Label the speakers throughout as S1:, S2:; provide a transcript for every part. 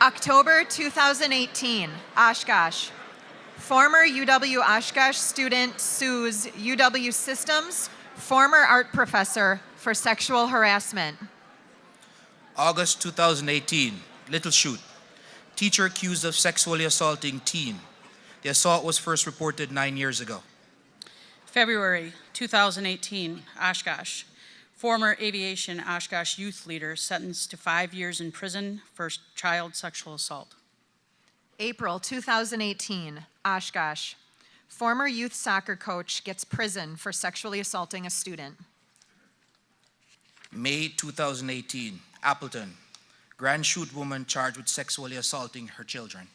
S1: October 2018, Oshkosh. Former UW Oshkosh student sues UW Systems, former art professor, for sexual harassment.
S2: August 2018, Little Chute. Teacher accused of sexually assaulting teen. The assault was first reported 9 years ago.
S3: February 2018, Oshkosh. Former aviation Oshkosh youth leader sentenced to 5 years in prison for child sexual assault.
S1: April 2018, Oshkosh. Former youth soccer coach gets prison for sexually assaulting a student.
S2: May 2018, Appleton. Grand Chute woman charged with sexually assaulting her children.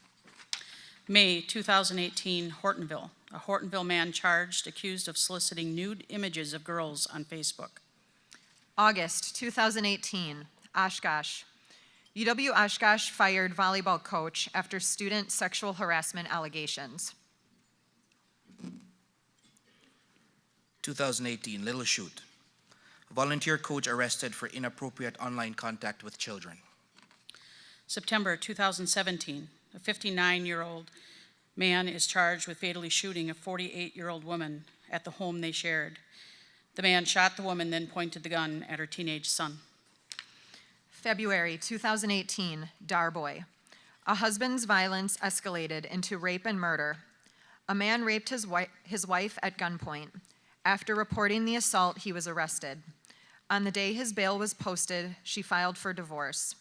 S3: May 2018, Hortonville. A Hortonville man charged, accused of soliciting nude images of girls on Facebook.
S1: August 2018, Oshkosh. UW Oshkosh fired volleyball coach after student sexual harassment allegations.
S2: 2018, Little Chute. Volunteer coach arrested for inappropriate online contact with children.
S3: September 2017, a 59-year-old man is charged with fatally shooting a 48-year-old woman at the home they shared. The man shot the woman, then pointed the gun at her teenage son.
S1: February 2018, Darboy. A husband's violence escalated into rape and murder. A man raped his wife at gunpoint. After reporting the assault, he was arrested. On the day his bail was posted, she filed for divorce.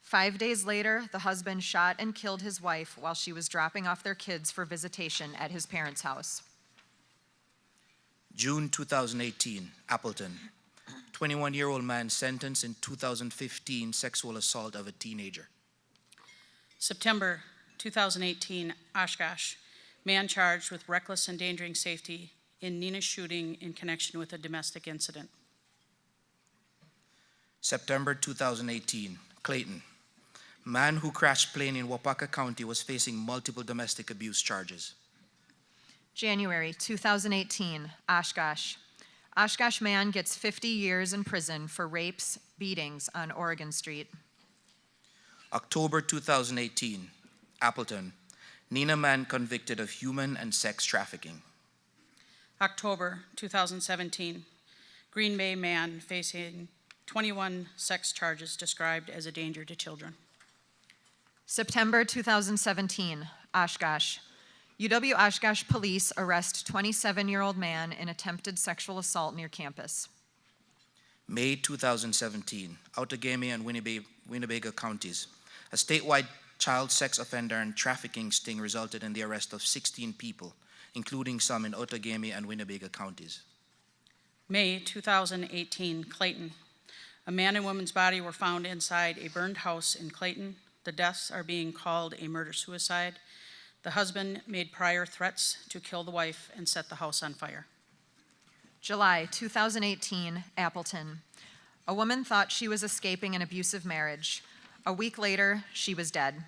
S1: 5 days later, the husband shot and killed his wife while she was dropping off their kids for visitation at his parents' house.
S2: June 2018, Appleton. 21-year-old man sentenced in 2015 sexual assault of a teenager.
S3: September 2018, Oshkosh. Man charged with reckless endangering safety in Nina shooting in connection with a domestic incident.
S2: September 2018, Clayton. Man who crashed plane in Waupaca County was facing multiple domestic abuse charges.
S1: January 2018, Oshkosh. Oshkosh man gets 50 years in prison for rapes, beatings on Oregon Street.
S2: October 2018, Appleton. Nina man convicted of human and sex trafficking.
S3: October 2017, Green Bay man facing 21 sex charges described as a danger to children.
S1: September 2017, Oshkosh. UW Oshkosh police arrest 27-year-old man in attempted sexual assault near campus.
S2: May 2017, Outagamie and Winnebago counties. A statewide child sex offender and trafficking sting resulted in the arrest of 16 people, including some in Outagamie and Winnebago counties.
S3: May 2018, Clayton. A man and woman's body were found inside a burned house in Clayton. The deaths are being called a murder-suicide. The husband made prior threats to kill the wife and set the house on fire.
S1: July 2018, Appleton. A woman thought she was escaping an abusive marriage. A week later, she was dead.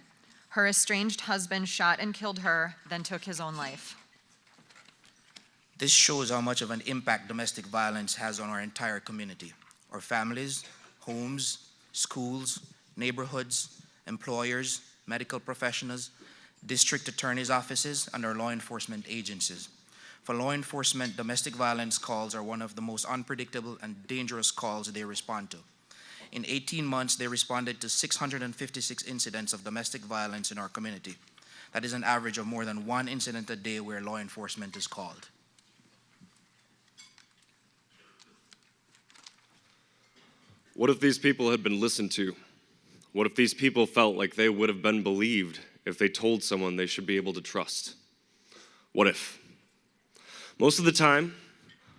S1: Her estranged husband shot and killed her, then took his own life.
S2: This shows how much of an impact domestic violence has on our entire community, our families, homes, schools, neighborhoods, employers, medical professionals, district attorneys' offices, and our law enforcement agencies. For law enforcement, domestic violence calls are one of the most unpredictable and dangerous calls they respond to. In 18 months, they responded to 656 incidents of domestic violence in our community. That is an average of more than 1 incident a day where law enforcement is called.
S4: What if these people had been listened to? What if these people felt like they would have been believed if they told someone they should be able to trust? What if? Most of the time,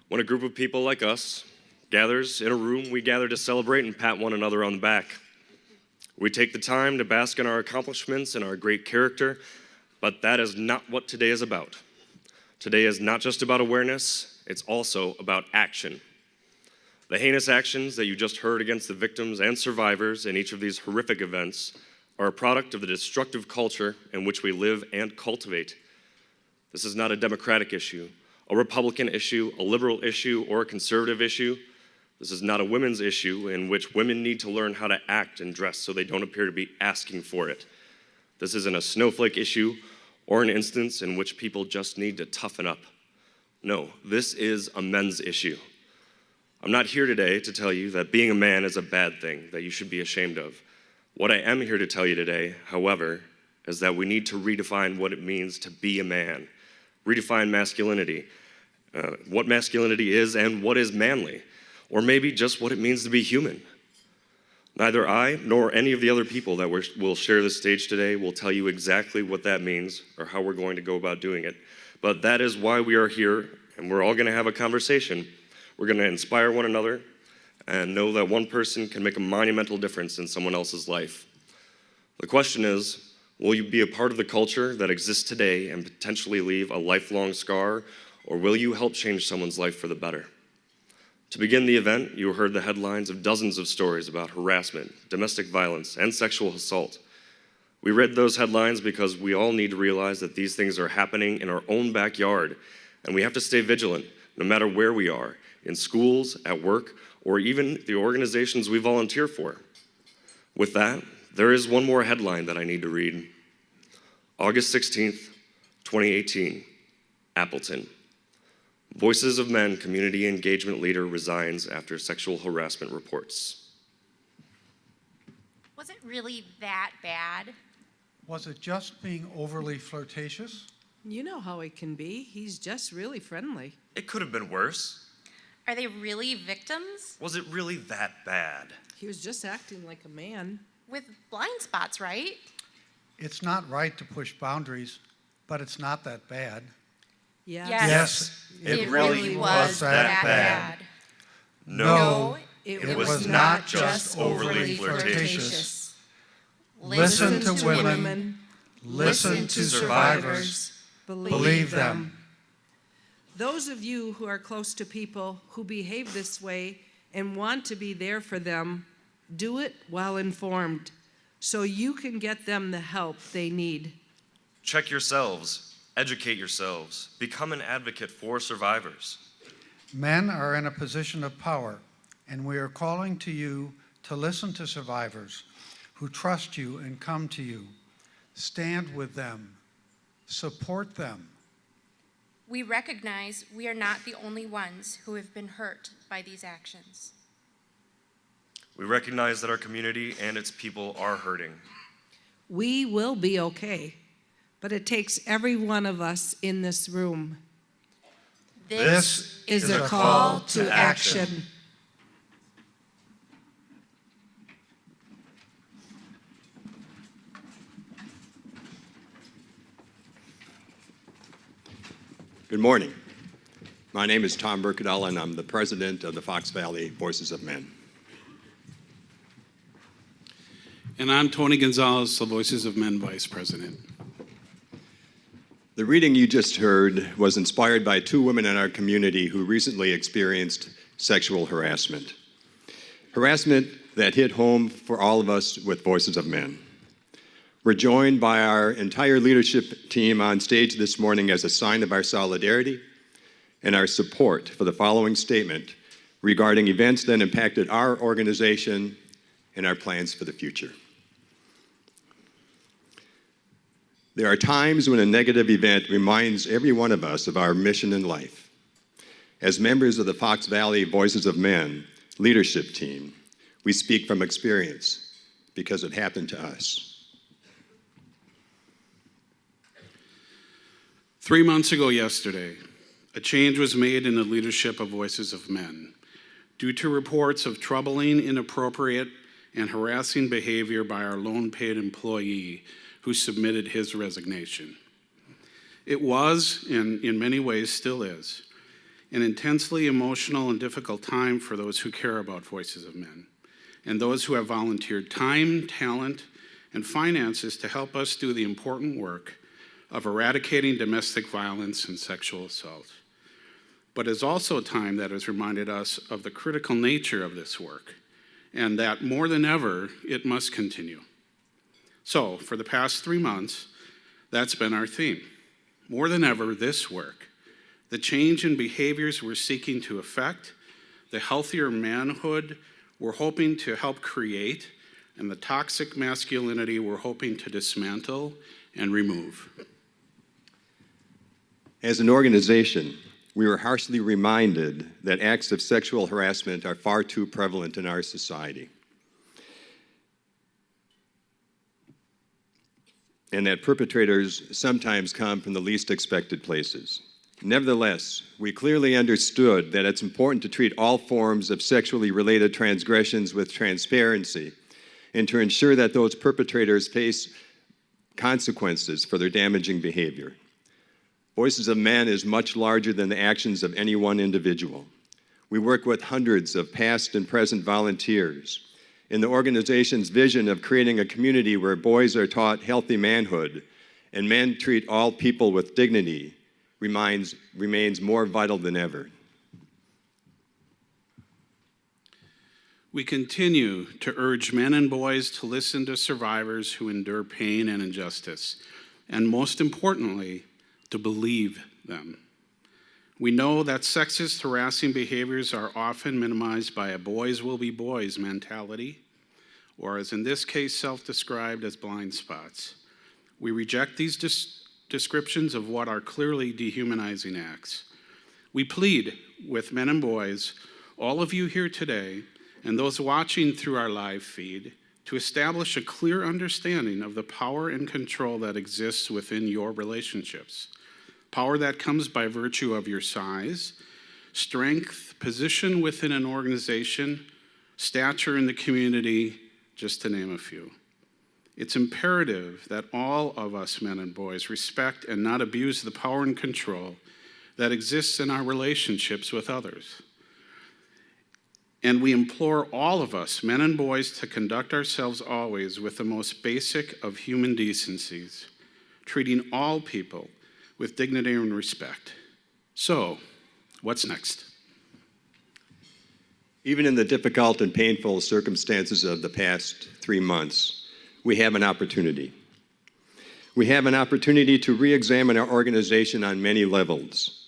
S4: when a group of people like us gathers in a room, we gather to celebrate and pat one another on the back. We take the time to bask in our accomplishments and our great character, but that is not what today is about. Today is not just about awareness, it's also about action. The heinous actions that you just heard against the victims and survivors in each of these horrific events are a product of the destructive culture in which we live and cultivate. This is not a Democratic issue, a Republican issue, a liberal issue, or a conservative issue. This is not a women's issue in which women need to learn how to act and dress so they don't appear to be asking for it. This isn't a snowflake issue or an instance in which people just need to toughen up. No, this is a men's issue. I'm not here today to tell you that being a man is a bad thing that you should be ashamed of. What I am here to tell you today, however, is that we need to redefine what it means to be a man, redefine masculinity, what masculinity is and what is manly, or maybe just what it means to be human. Neither I nor any of the other people that will share the stage today will tell you exactly what that means or how we're going to go about doing it. But that is why we are here, and we're all going to have a conversation. We're going to inspire one another and know that one person can make a monumental difference in someone else's life. The question is, will you be a part of the culture that exists today and potentially leave a lifelong scar, or will you help change someone's life for the better? To begin the event, you heard the headlines of dozens of stories about harassment, domestic violence, and sexual assault. We read those headlines because we all need to realize that these things are happening in our own backyard, and we have to stay vigilant no matter where we are, in schools, at work, or even the organizations we volunteer for. With that, there is one more headline that I need to read. August 16th, 2018, Appleton. Voices of Men community engagement leader resigns after sexual harassment reports.
S5: Was it really that bad?
S6: Was it just being overly flirtatious?
S7: You know how he can be. He's just really friendly.
S8: It could have been worse.
S5: Are they really victims?
S8: Was it really that bad?
S7: He was just acting like a man.
S5: With blind spots, right?
S6: It's not right to push boundaries, but it's not that bad.
S7: Yeah.
S5: Yes.
S6: It
S8: really was that bad.
S6: No,
S7: It
S6: was not just overly flirtatious. Listen to women. Listen to survivors. Believe them.
S7: Those of you who are close to people who behave this way and want to be there for them, do it while informed so you can get them the help they need.
S8: Check yourselves, educate yourselves, become an advocate for survivors.
S6: Men are in a position of power, and we are calling to you to listen to survivors who trust you and come to you. Stand with them. Support them.
S9: We recognize we are not the only ones who have been hurt by these actions.
S8: We recognize that our community and its people are hurting.
S7: We will be okay, but it takes every one of us in this room.
S6: This
S7: Is a call to action.
S10: Good morning. My name is Tom Burkadell, and I'm the president of the Fox Valley Voices of Men.
S11: And I'm Tony Gonzalez, the Voices of Men Vice President.
S10: The reading you just heard was inspired by two women in our community who recently experienced sexual harassment. Harassment that hit home for all of us with Voices of Men. We're joined by our entire leadership team on stage this morning as a sign of our solidarity and our support for the following statement regarding events that impacted our organization and our plans for the future. There are times when a negative event reminds every one of us of our mission in life. As members of the Fox Valley Voices of Men leadership team, we speak from experience because it happened to us.
S11: 3 months ago yesterday, a change was made in the leadership of Voices of Men due to reports of troubling, inappropriate, and harassing behavior by our lone paid employee who submitted his resignation. It was, and in many ways still is, an intensely emotional and difficult time for those who care about Voices of Men and those who have volunteered time, talent, and finances to help us do the important work of eradicating domestic violence and sexual assault. But it's also a time that has reminded us of the critical nature of this work and that more than ever, it must continue. So, for the past 3 months, that's been our theme. More than ever, this work, the change in behaviors we're seeking to effect, the healthier manhood we're hoping to help create, and the toxic masculinity we're hoping to dismantle and remove.
S10: As an organization, we were harshly reminded that acts of sexual harassment are far too prevalent in our society, and that perpetrators sometimes come from the least expected places. Nevertheless, we clearly understood that it's important to treat all forms of sexually related transgressions with transparency and to ensure that those perpetrators face consequences for their damaging behavior. Voices of Men is much larger than the actions of any one individual. We work with hundreds of past and present volunteers in the organization's vision of creating a community where boys are taught healthy manhood and men treat all people with dignity remains more vital than ever.
S11: We continue to urge men and boys to listen to survivors who endure pain and injustice, and most importantly, to believe them. We know that sexist, harassing behaviors are often minimized by a boys will be boys mentality, or as in this case, self-described as blind spots. We reject these descriptions of what are clearly dehumanizing acts. We plead with men and boys, all of you here today, and those watching through our live feed, to establish a clear understanding of the power and control that exists within your relationships. Power that comes by virtue of your size, strength, position within an organization, stature in the community, just to name a few. It's imperative that all of us men and boys respect and not abuse the power and control that exists in our relationships with others. And we implore all of us, men and boys, to conduct ourselves always with the most basic of human decencies, treating all people with dignity and respect. So, what's next?
S10: Even in the difficult and painful circumstances of the past 3 months, we have an opportunity. We have an opportunity to re-examine our organization on many levels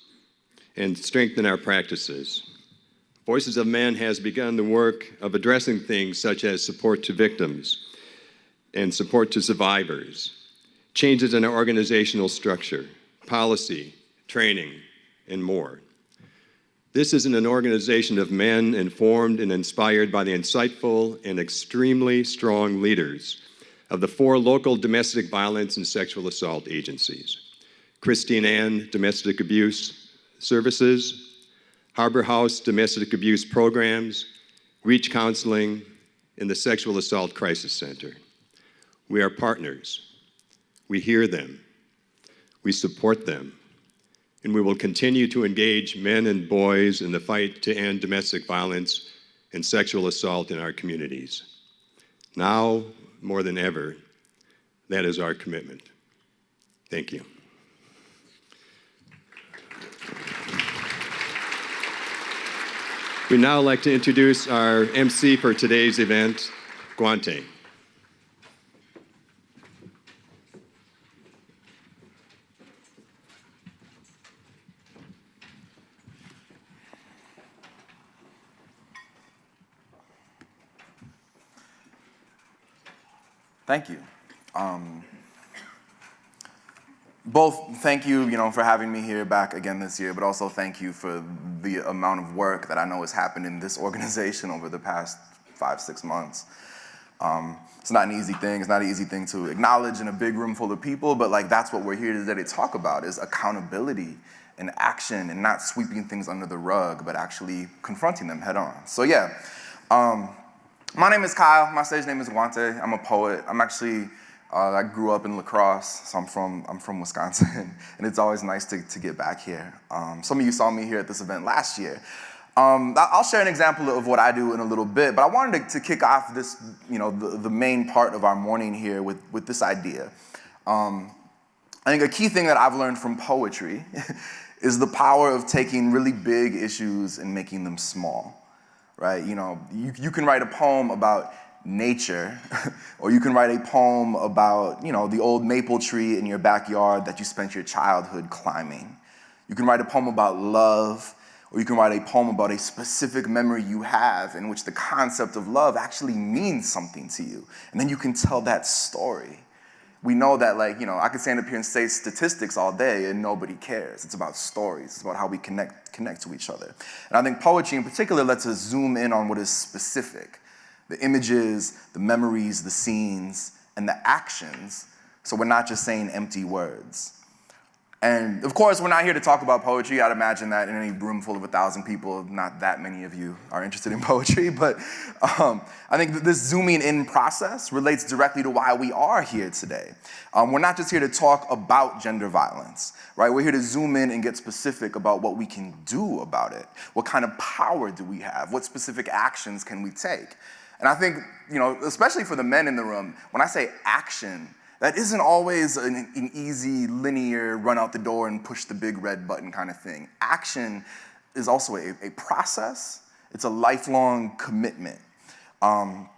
S10: and strengthen our practices. Voices of Men has begun the work of addressing things such as support to victims and support to survivors, changes in our organizational structure, policy, training, and more. This is an organization of men informed and inspired by the insightful and extremely strong leaders of the 4 local domestic violence and sexual assault agencies: Christine Ann Domestic Abuse Services, Harbor House Domestic Abuse Programs, Reach Counseling, and the Sexual Assault Crisis Center. We are partners. We hear them. We support them. And we will continue to engage men and boys in the fight to end domestic violence and sexual assault in our communities. Now, more than ever, that is our commitment. Thank you. We'd now like to introduce our MC for today's event, Guante.
S12: Thank you. Both thank you, for having me here back again this year, but also thank you for the amount of work that I know has happened in this organization over the past 5-6 months. It's not an easy thing. It's not an easy thing to acknowledge in a big room full of people, but that's what we're here today to talk about, is accountability and action, and not sweeping things under the rug, but actually confronting them head on. So yeah, my name is Kyle. My stage name is Guante. I'm a poet. I'm actually, I grew up in La Crosse, so I'm from Wisconsin, and it's always nice to get back here. Some of you saw me here at this event last year. I'll share an example of what I do in a little bit, but I wanted to kick off this, the main part of our morning here with this idea. I think a key thing that I've learned from poetry is the power of taking really big issues and making them small. Right? You can write a poem about nature, or you can write a poem about, the old maple tree in your backyard that you spent your childhood climbing. You can write a poem about love, Or you can write a poem about a specific memory you have in which the concept of love actually means something to you. And then you can tell that story. We know that, like, you know, I could stand up here and say statistics all day and nobody cares. It's about stories. It's about how we connect to each other. And I think poetry in particular lets us zoom in on what is specific. The images, the memories, the scenes, and the actions. So we're not just saying empty words. And of course, we're not here to talk about poetry. I'd imagine that in any room full of 1,000 people, not that many of you are interested in poetry. But I think that this zooming in process relates directly to why we are here today. We're not just here to talk about gender violence, right? We're here to zoom in and get specific about what we can do about it. What kind of power do we have? What specific actions can we take? And I think, you know, especially for the men in the room, when I say action, that isn't always an easy, linear, run out the door and push the big red button kind of thing. Action is also a process. It's a lifelong commitment. And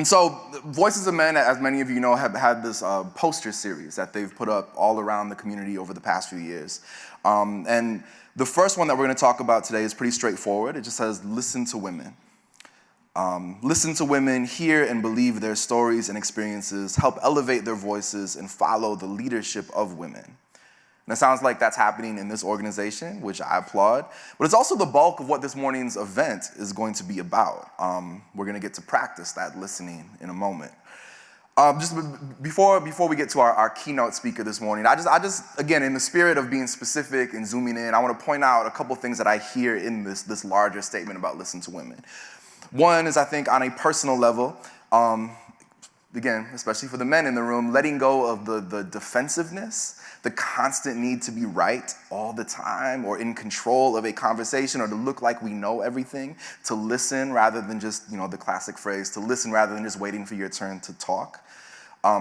S12: so Voices of Men, as many of you know, have had this poster series that they've put up all around the community over the past few years. And the first one that we're going to talk about today is pretty straightforward. It just says, "Listen to women." Listen to women, hear and believe their stories and experiences, help elevate their voices, and follow the leadership of women. And it sounds like that's happening in this organization, which I applaud. But it's also the bulk of what this morning's event is going to be about. We're going to get to practice that listening in a moment. Just before we get to our keynote speaker this morning, I just, again, in the spirit of being specific and zooming in, I want to point out a couple things that I hear in this larger statement about listen to women. One is, I think, on a personal level, again, especially for the men in the room, letting go of the defensiveness, the constant need to be right all the time or in control of a conversation or to look like we know everything, to listen rather than just, you know, the classic phrase, to listen rather than just waiting for your turn to talk.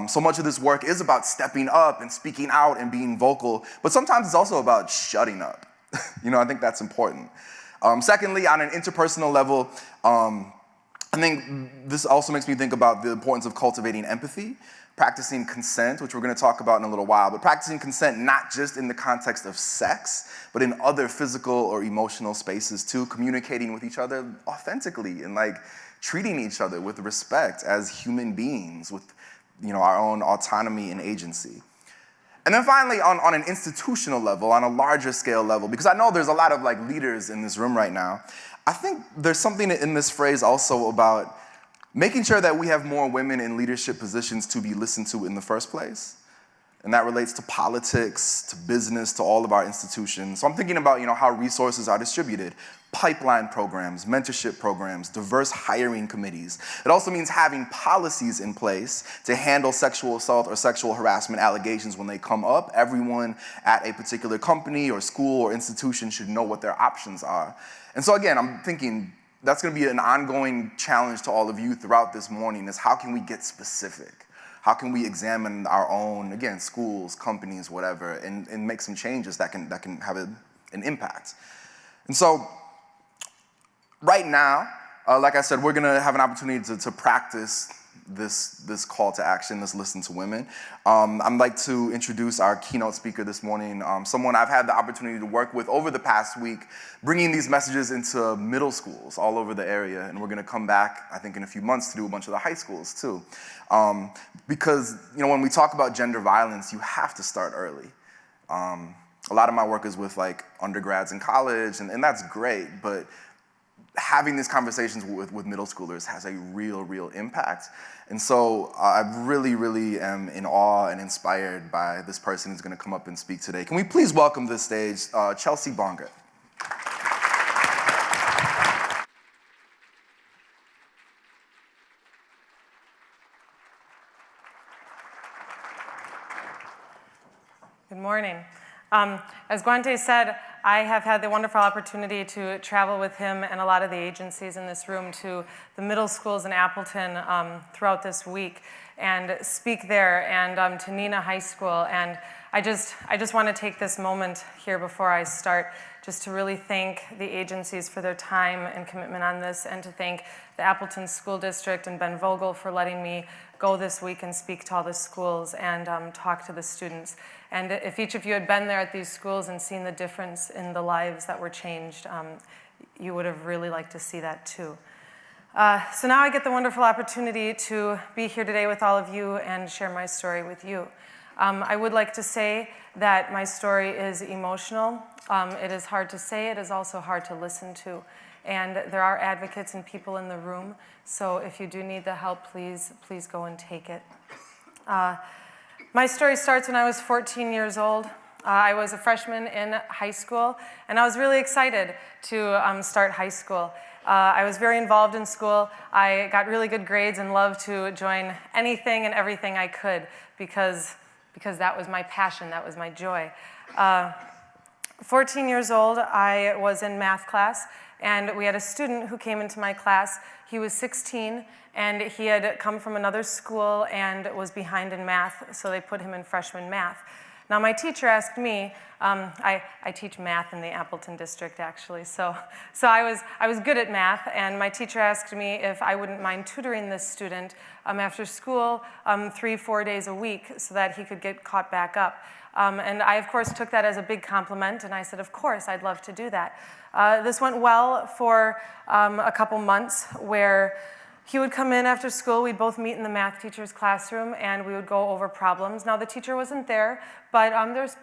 S12: So much of this work is about stepping up and speaking out and being vocal, but sometimes it's also about shutting up. You know, I think that's important. Secondly, on an interpersonal level, I think this also makes me think about the importance of cultivating empathy, practicing consent, which we're going to talk about in a little while, but practicing consent not just in the context of sex, but in other physical or emotional spaces too, communicating with each other authentically and like treating each other with respect as human beings with, you know, our own autonomy and agency. And then finally, on an institutional level, on a larger scale level, because I know there's a lot of like leaders in this room right now, I think there's something in this phrase also about making sure that we have more women in leadership positions to be listened to in the first place. And that relates to politics, to business, to all of our institutions. So I'm thinking about, you know, how resources are distributed, pipeline programs, mentorship programs, diverse hiring committees. It also means having policies in place to handle sexual assault or sexual harassment allegations when they come up. Everyone at a particular company or school or institution should know what their options are. And so again, I'm thinking that's going to be an ongoing challenge to all of you throughout this morning is how can we get specific? How can we examine our own, again, schools, companies, whatever, and make some changes that can have an impact? And so right now, like I said, we're going to have an opportunity to practice this call to action, this listen to women. I'd like to introduce our keynote speaker this morning, someone I've had the opportunity to work with over the past week, bringing these messages into middle schools all over the area. And we're going to come back, I think, in a few months to do a bunch of the high schools, too. Because, you know, when we talk about gender violence, you have to start early. A lot of my work is with, like, undergrads in college, and that's great, but having these conversations with middle schoolers has a real impact. And so I really am in awe and inspired by this person who's going to come up and speak today. Can we please welcome to the stage Chelsea Bonga.
S13: Good morning. As Guante said, I have had the wonderful opportunity to travel with him and a lot of the agencies in this room to the middle schools in Appleton throughout this week and speak there, and to Neenah High School. And I just want to take this moment here before I start just to really thank the agencies for their time and commitment on this, and to thank the Appleton School District and Ben Vogel for letting me go this week and speak to all the schools and talk to the students. And if each of you had been there at these schools and seen the difference in the lives that were changed, you would have really liked to see that too. So now I get the wonderful opportunity to be here today with all of you and share my story with you. I would like to say that my story is emotional. It is hard to say, it is also hard to listen to. And there are advocates and people in the room, so if you do need the help, please go and take it. My story starts when I was 14 years old. I was a freshman in high school, and I was really excited to start high school. I was very involved in school. I got really good grades and loved to join anything and everything I could because that was my passion, that was my joy. 14 years old, I was in math class, and we had a student who came into my class. He was 16, and he had come from another school and was behind in math, so they put him in freshman math. Now, my teacher asked me, I teach math in the Appleton district, actually, so I was good at math, and my teacher asked me if I wouldn't mind tutoring this student after school 3-4 days a week so that he could get caught back up. And I, of course, took that as a big compliment, and I said, of course, I'd love to do that. This went well for a couple months where he would come in after school, we'd both meet in the math teacher's classroom, and we would go over problems. Now, the teacher wasn't there, but there's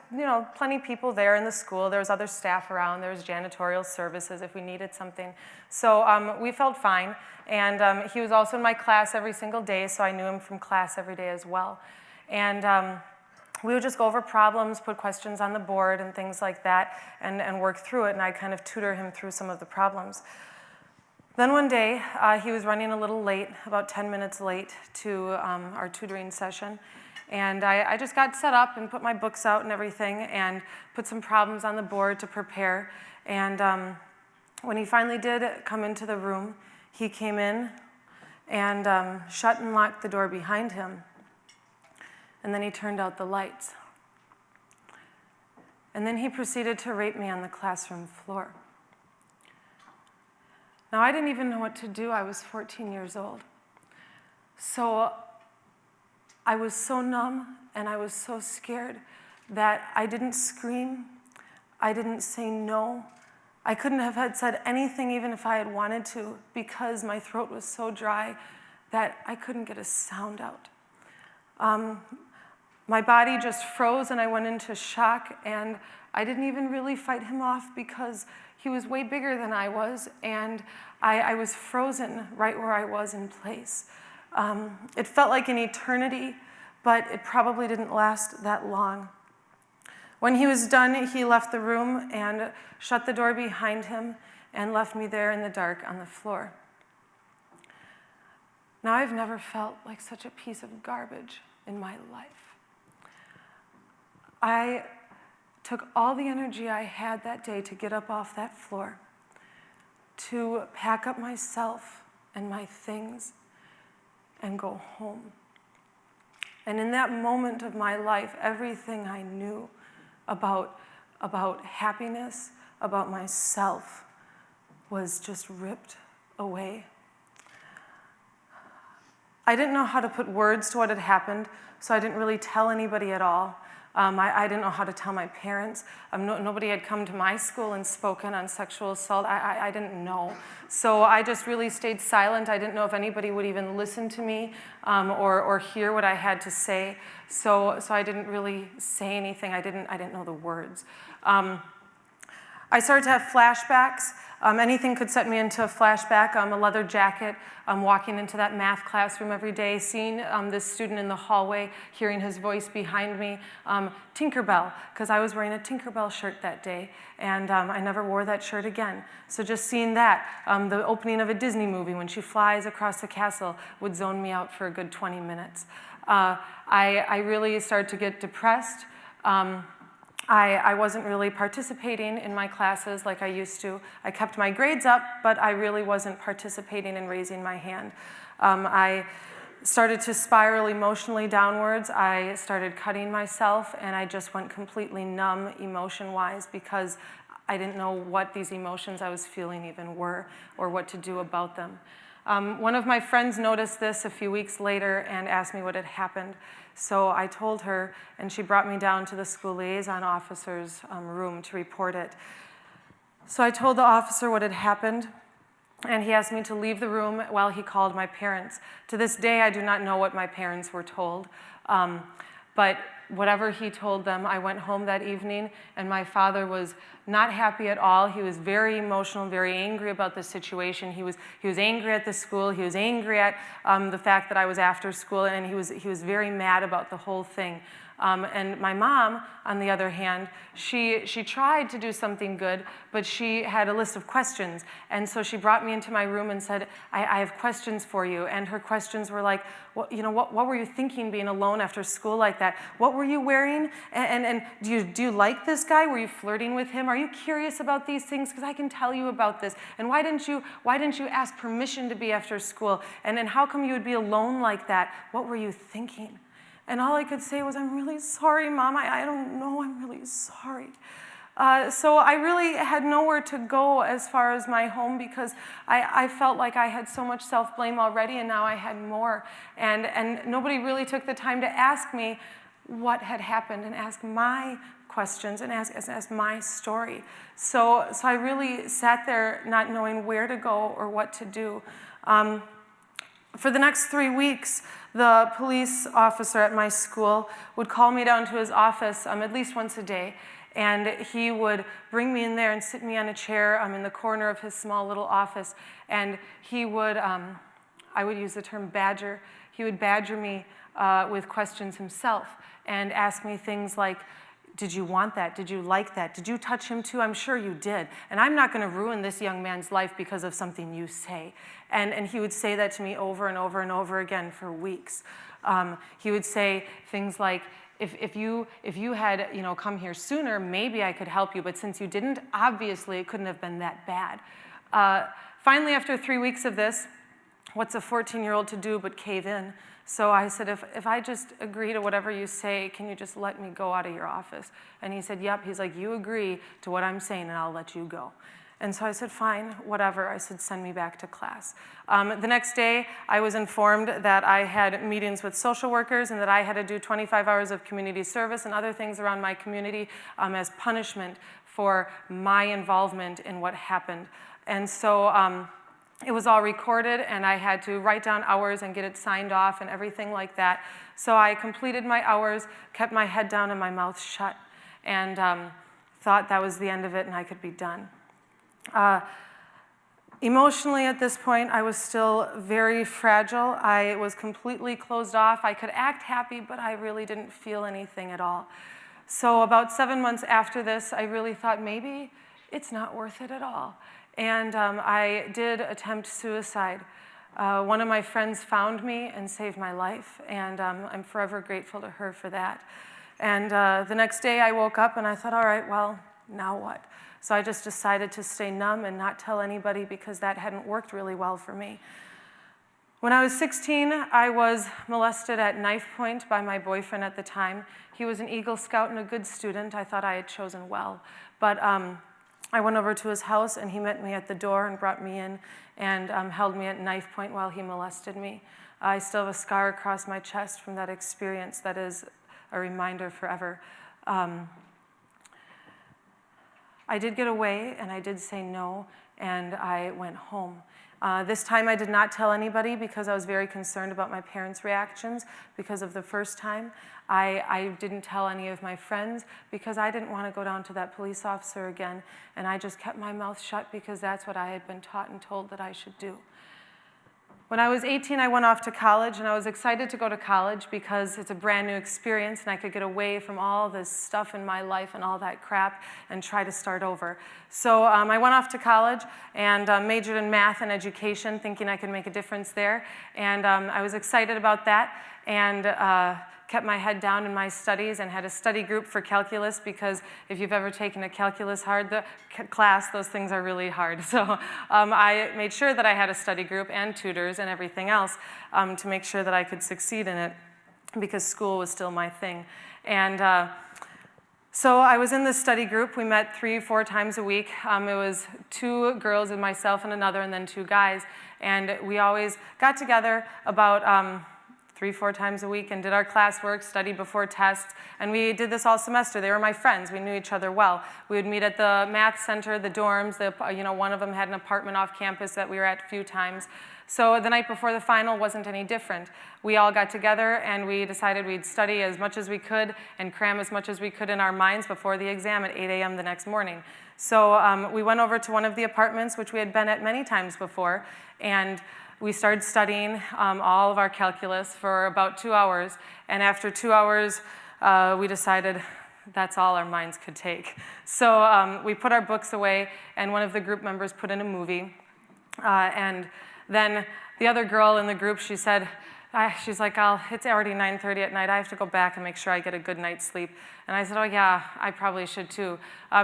S13: plenty of people there in the school. There was other staff around. There was janitorial services if we needed something. So we felt fine, and he was also in my class every single day, so I knew him from class every day as well. And we would just go over problems, put questions on the board and things like that, and work through it, and I'd kind of tutor him through some of the problems. Then one day, he was running a little late, about 10 minutes late to our tutoring session. And I just got set up and put my books out and everything and put some problems on the board to prepare. And when he finally did come into the room, he came in and shut and locked the door behind him. And then he turned out the lights. And then he proceeded to rape me on the classroom floor. Now, I didn't even know what to do. I was 14 years old. So I was so numb and I was so scared that I didn't scream. I didn't say no. I couldn't have said anything even if I had wanted to because my throat was so dry that I couldn't get a sound out. My body just froze and I went into shock, and I didn't even really fight him off because he was way bigger than I was, and I was frozen right where I was in place. It felt like an eternity, but it probably didn't last that long. When he was done, he left the room and shut the door behind him and left me there in the dark on the floor. Now, I've never felt like such a piece of garbage in my life. I took all the energy I had that day to get up off that floor, to pack up myself and my things and go home. And in that moment of my life, everything I knew about happiness, about myself, was just ripped away. I didn't know how to put words to what had happened, so I didn't really tell anybody at all. I didn't know how to tell my parents. Nobody had come to my school and spoken on sexual assault. I didn't know. So I just really stayed silent. I didn't know if anybody would even listen to me or hear what I had to say. So I didn't really say anything. I didn't know the words. I started to have flashbacks. Anything could set me into a flashback. A leather jacket, walking into that math classroom every day, seeing this student in the hallway, hearing his voice behind me. Tinkerbell, because I was wearing a Tinkerbell shirt that day, and I never wore that shirt again. So just seeing that, the opening of a Disney movie when she flies across the castle would zone me out for a good 20 minutes. I really started to get depressed. I wasn't really participating in my classes like I used to. I kept my grades up, but I really wasn't participating in raising my hand. I started to spiral emotionally downwards. I started cutting myself, and I just went completely numb emotion-wise because I didn't know what these emotions I was feeling even were or what to do about them. One of my friends noticed this a few weeks later and asked me what had happened. So I told her, and she brought me down to the school liaison officer's room to report it. So I told the officer what had happened, and he asked me to leave the room while he called my parents. To this day, I do not know what my parents were told, but whatever he told them, I went home that evening, and my father was not happy at all. He was very emotional, very angry about the situation. He was angry at the school. He was angry at the fact that I was after school, and he was very mad about the whole thing. And my mom, on the other hand, she tried to do something good, but she had a list of questions. And so she brought me into my room and said, I have questions for you. And her questions were like, what were you thinking being alone after school like that? What were you wearing? And do you like this guy? Were you flirting with him? Are you curious about these things? Because I can tell you about this. And why didn't you ask permission to be after school? And how come you would be alone like that? What were you thinking? And all I could say was, I'm really sorry, Mom. I don't know. I'm really sorry. So I really had nowhere to go as far as my home because I felt like I had so much self-blame already, and now I had more. And nobody really took the time to ask me what had happened and ask my questions and ask my story. So I really sat there not knowing where to go or what to do. For the next 3 weeks, the police officer at my school would call me down to his office at least once a day, and he would bring me in there and sit me on a chair in the corner of his small little office, and he would, I would use the term badger, he would badger me with questions himself and ask me things like, did you want that? Did you like that? Did you touch him too? I'm sure you did. And I'm not going to ruin this young man's life because of something you say. And he would say that to me over and over and over again for weeks. He would say things like, if you had come here sooner, maybe I could help you. But since you didn't, obviously it couldn't have been that bad. Finally, after 3 weeks of this, what's a 14-year-old to do but cave in? So I said, if I just agree to whatever you say, can you just let me go out of your office? And he said, yep. He's like, you agree to what I'm saying and I'll let you go. And so I said, fine, whatever. I said, send me back to class. The next day, I was informed that I had meetings with social workers and that I had to do 25 hours of community service and other things around my community as punishment for my involvement in what happened. And so it was all recorded, and I had to write down hours and get it signed off and everything like that. So I completed my hours, kept my head down and my mouth shut, and thought that was the end of it and I could be done. Emotionally at this point, I was still very fragile. I was completely closed off. I could act happy, but I really didn't feel anything at all. So about 7 months after this, I really thought maybe it's not worth it at all. And I did attempt suicide. One of my friends found me and saved my life, and I'm forever grateful to her for that. And the next day I woke up and I thought, all right, well, now what? So I just decided to stay numb and not tell anybody because that hadn't worked really well for me. When I was 16, I was molested at knife point by my boyfriend at the time. He was an Eagle Scout and a good student. I thought I had chosen well. But I went over to his house, and he met me at the door and brought me in and held me at knife point while he molested me. I still have a scar across my chest from that experience that is a reminder forever. I did get away, and I did say no, and I went home. This time I did not tell anybody because I was very concerned about my parents' reactions because of the first time. I didn't tell any of my friends because I didn't want to go down to that police officer again, and I just kept my mouth shut because that's what I had been taught and told that I should do. When I was 18, I went off to college, and I was excited to go to college because it's a brand new experience, and I could get away from all this stuff in my life and all that crap and try to start over. So I went off to college and majored in math and education, thinking I could make a difference there. And I was excited about that, and kept my head down in my studies and had a study group for calculus because if you've ever taken a calculus class, those things are really hard. So I made sure that I had a study group and tutors and everything else to make sure that I could succeed in it because school was still my thing. And so I was in this study group. We met 3-4 times a week. It was 2 girls and myself and another, and then 2 guys. And we always got together about 3-4 times a week and did our classwork, studied before tests, and we did this all semester. They were my friends. We knew each other well. We would meet at the math center, the dorms. One of them had an apartment off campus that we were at a few times. So the night before the final wasn't any different. We all got together and we decided we'd study as much as we could and cram as much as we could in our minds before the exam at 8 a.m. the next morning. So we went over to one of the apartments, which we had been at many times before, and we started studying all of our calculus for about 2 hours. And after 2 hours, we decided that's all our minds could take. So we put our books away, and one of the group members put in a movie. And then the other girl in the group, she's like, it's already 9:30 at night. I have to go back and make sure I get a good night's sleep. And I said, oh yeah, I probably should too.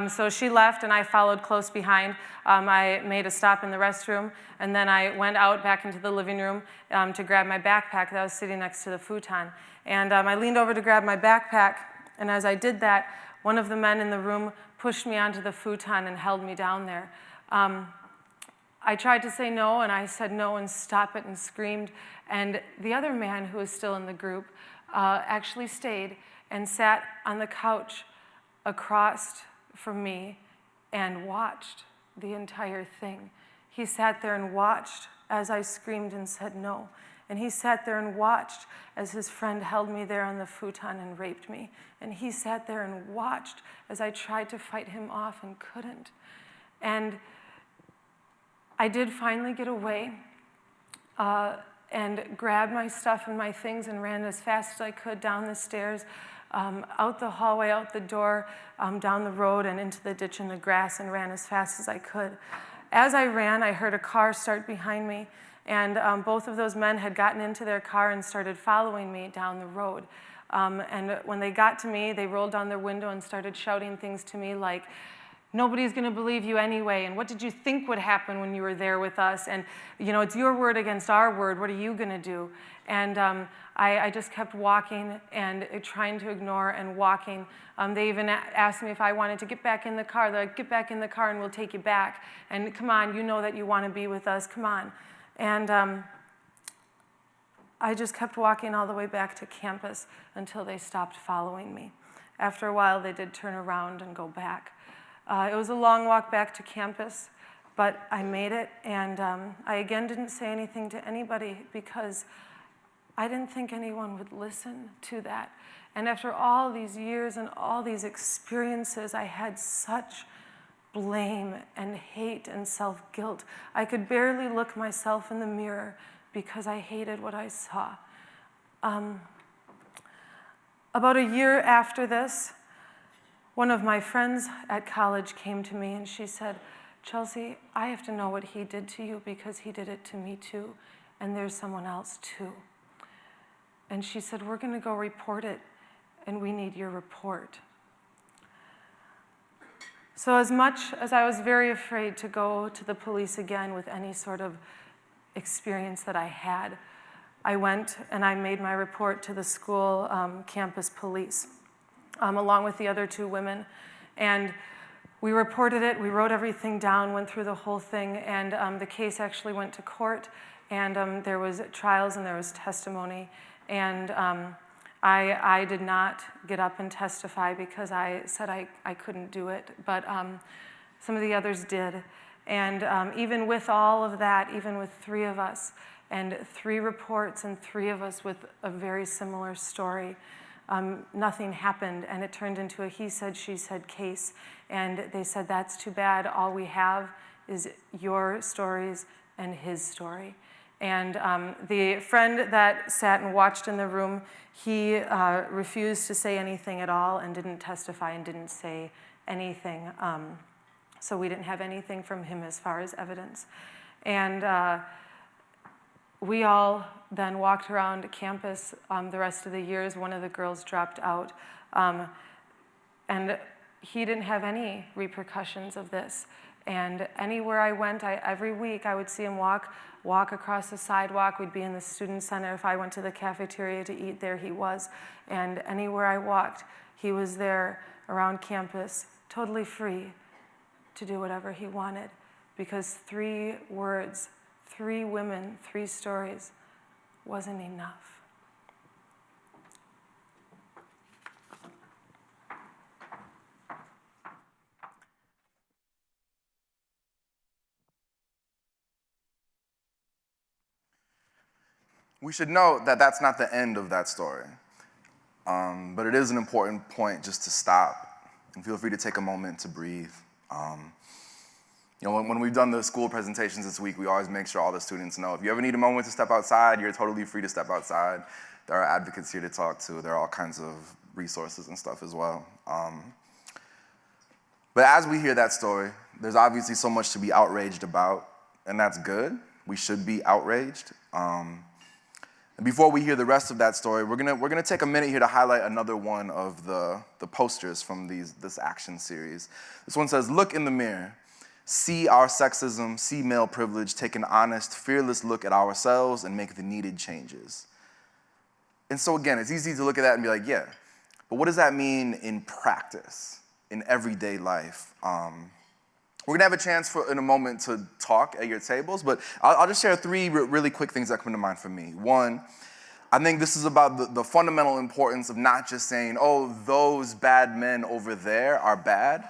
S13: So she left and I followed close behind. I made a stop in the restroom, and then I went out back into the living room to grab my backpack that was sitting next to the futon. And I leaned over to grab my backpack, and as I did that, one of the men in the room pushed me onto the futon and held me down there. I tried to say no, and I said no and stop it and screamed. And the other man who was still in the group actually stayed and sat on the couch across from me and watched the entire thing. He sat there and watched as I screamed and said no. And he sat there and watched as his friend held me there on the futon and raped me. And he sat there and watched as I tried to fight him off and couldn't. And I did finally get away and grabbed my stuff and my things and ran as fast as I could down the stairs, out the hallway, out the door, down the road and into the ditch in the grass, and ran as fast as I could. As I ran, I heard a car start behind me, and both of those men had gotten into their car and started following me down the road. And when they got to me, they rolled down their window and started shouting things to me like, nobody's going to believe you anyway, and what did you think would happen when you were there with us? And, it's your word against our word. What are you going to do? And I just kept walking and trying to ignore and walking. They even asked me if I wanted to get back in the car. They're like, get back in the car and we'll take you back. And come on, you know that you want to be with us. Come on. And I just kept walking all the way back to campus until they stopped following me. After a while, they did turn around and go back. It was a long walk back to campus, but I made it, and I again didn't say anything to anybody because I didn't think anyone would listen to that. And after all these years and all these experiences, I had such blame and hate and self-guilt. I could barely look myself in the mirror because I hated what I saw. About a year after this, one of my friends at college came to me and she said, Chelsea, I have to know what he did to you because he did it to me too, and there's someone else too. And she said, we're going to go report it, and we need your report. So as much as I was very afraid to go to the police again with any sort of experience that I had, I went and I made my report to the school campus police. Along with the other 2 women. And we reported it, we wrote everything down, went through the whole thing, and the case actually went to court, and there was trials and there was testimony. And I did not get up and testify because I said I couldn't do it, but some of the others did. And even with all of that, even with 3 of us, and 3 reports and 3 of us with a very similar story, nothing happened, and it turned into a he said, she said case. And they said, that's too bad. All we have is your stories and his story. And the friend that sat and watched in the room, he refused to say anything at all and didn't testify and didn't say anything. So we didn't have anything from him as far as evidence. And we all then walked around campus the rest of the years. One of the girls dropped out. And he didn't have any repercussions of this. And anywhere I went, every week I would see him walk across the sidewalk. We'd be in the student center. If I went to the cafeteria to eat, there he was. And anywhere I walked, he was there around campus, totally free to do whatever he wanted. Because 3 words, 3 women, 3 stories wasn't enough.
S12: We should note that that's not the end of that story. But it is an important point just to stop and feel free to take a moment to breathe. When we've done the school presentations this week, we always make sure all the students know if you ever need a moment to step outside, you're totally free to step outside. There are advocates here to talk to. There are all kinds of resources and stuff as well. But as we hear that story, there's obviously so much to be outraged about, and that's good. We should be outraged. And before we hear the rest of that story, we're gonna take a minute here to highlight another one of the posters from this action series. This one says, "Look in the mirror. See our sexism, see male privilege, take an honest, fearless look at ourselves and make the needed changes." And so again, it's easy to look at that and be like, yeah, but what does that mean in practice, in everyday life? We're gonna have a chance in a moment to talk at your tables, but I'll just share three really quick things that come to mind for me. One, I think this is about the fundamental importance of not just saying, oh, those bad men over there are bad,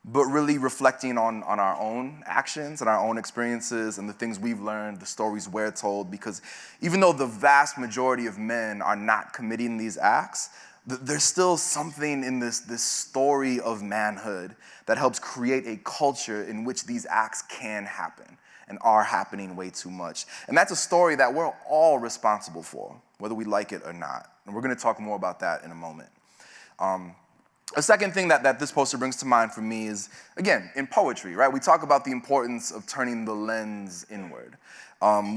S12: but really reflecting on our own actions and our own experiences and the things we've learned, the stories we're told, because even though the vast majority of men are not committing these acts, there's still something in this story of manhood that helps create a culture in which these acts can happen and are happening way too much. And that's a story that we're all responsible for, whether we like it or not. And we're gonna talk more about that in a moment. A second thing that this poster brings to mind for me is, again, in poetry, right? We talk about the importance of turning the lens inward,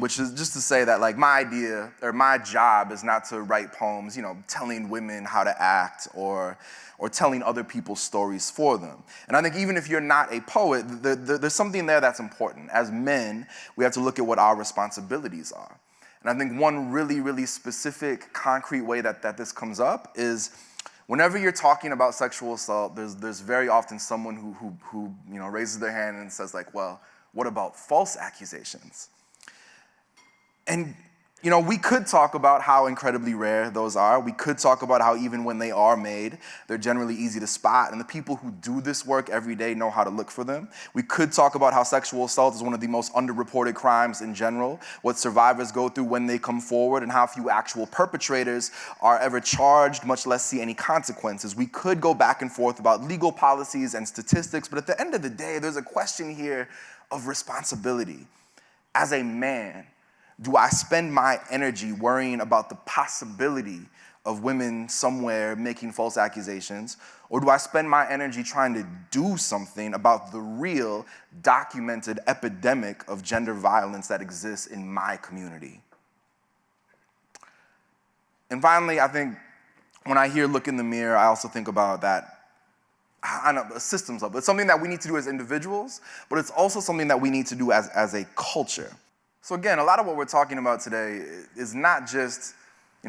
S12: which is just to say that like my idea or my job is not to write poems, telling women how to act or telling other people's stories for them. And I think even if you're not a poet, there's something there that's important. As men, we have to look at what our responsibilities are. And I think one really, really specific, concrete way that this comes up is whenever you're talking about sexual assault, there's very often someone who raises their hand and says like, well, what about false accusations? And we could talk about how incredibly rare those are. We could talk about how even when they are made, they're generally easy to spot, and the people who do this work every day know how to look for them. We could talk about how sexual assault is one of the most underreported crimes in general, what survivors go through when they come forward, and how few actual perpetrators are ever charged, much less see any consequences. We could go back and forth about legal policies and statistics, but at the end of the day, there's a question here of responsibility. As a man, do I spend my energy worrying about the possibility of women somewhere making false accusations, or do I spend my energy trying to do something about the real documented epidemic of gender violence that exists in my community? And finally, I think when I hear look in the mirror, I also think about that, I know, systems of it. It's something that we need to do as individuals, but it's also something that we need to do as a culture. So again, a lot of what we're talking about today is not just,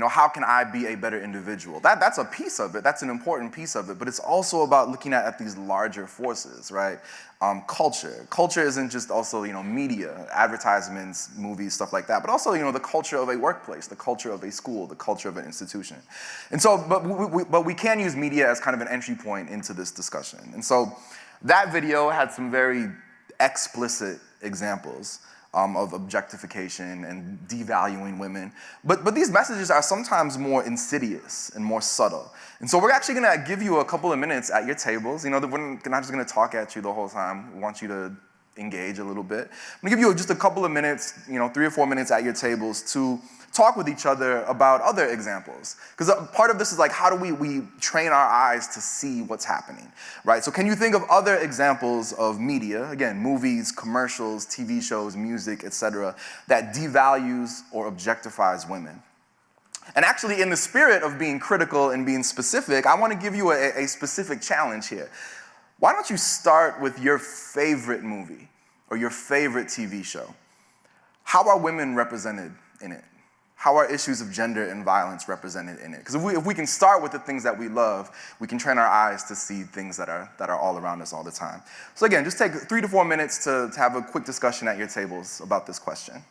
S12: how can I be a better individual? That's a piece of it, that's an important piece of it, but it's also about looking at these larger forces, right? Culture. Culture isn't just also, media, advertisements, movies, stuff like that, but also, the culture of a workplace, the culture of a school, the culture of an institution. And so, but we can use media as kind of an entry point into this discussion. And so that video had some very explicit examples of objectification and devaluing women. But these messages are sometimes more insidious and more subtle. And so we're actually gonna give you a couple of minutes at your tables. We're not just gonna talk at you the whole time. We want you to engage a little bit. I'm gonna give you just a couple of minutes, 3 or 4 minutes at your tables to talk with each other about other examples. Because part of this is like, how do we train our eyes to see what's happening, right? So can you think of other examples of media, again, movies, commercials, TV shows, music, etc., that devalues or objectifies women? And actually, in the spirit of being critical and being specific, I want to give you a specific challenge here. Why don't you start with your favorite movie or your favorite TV show? How are women represented in it? How are issues of gender and violence represented in it? Because if we can start with the things that we love, we can train our eyes to see things that are all around us all the time. So again, just take 3 to 4 minutes to have a quick discussion at your tables about this question.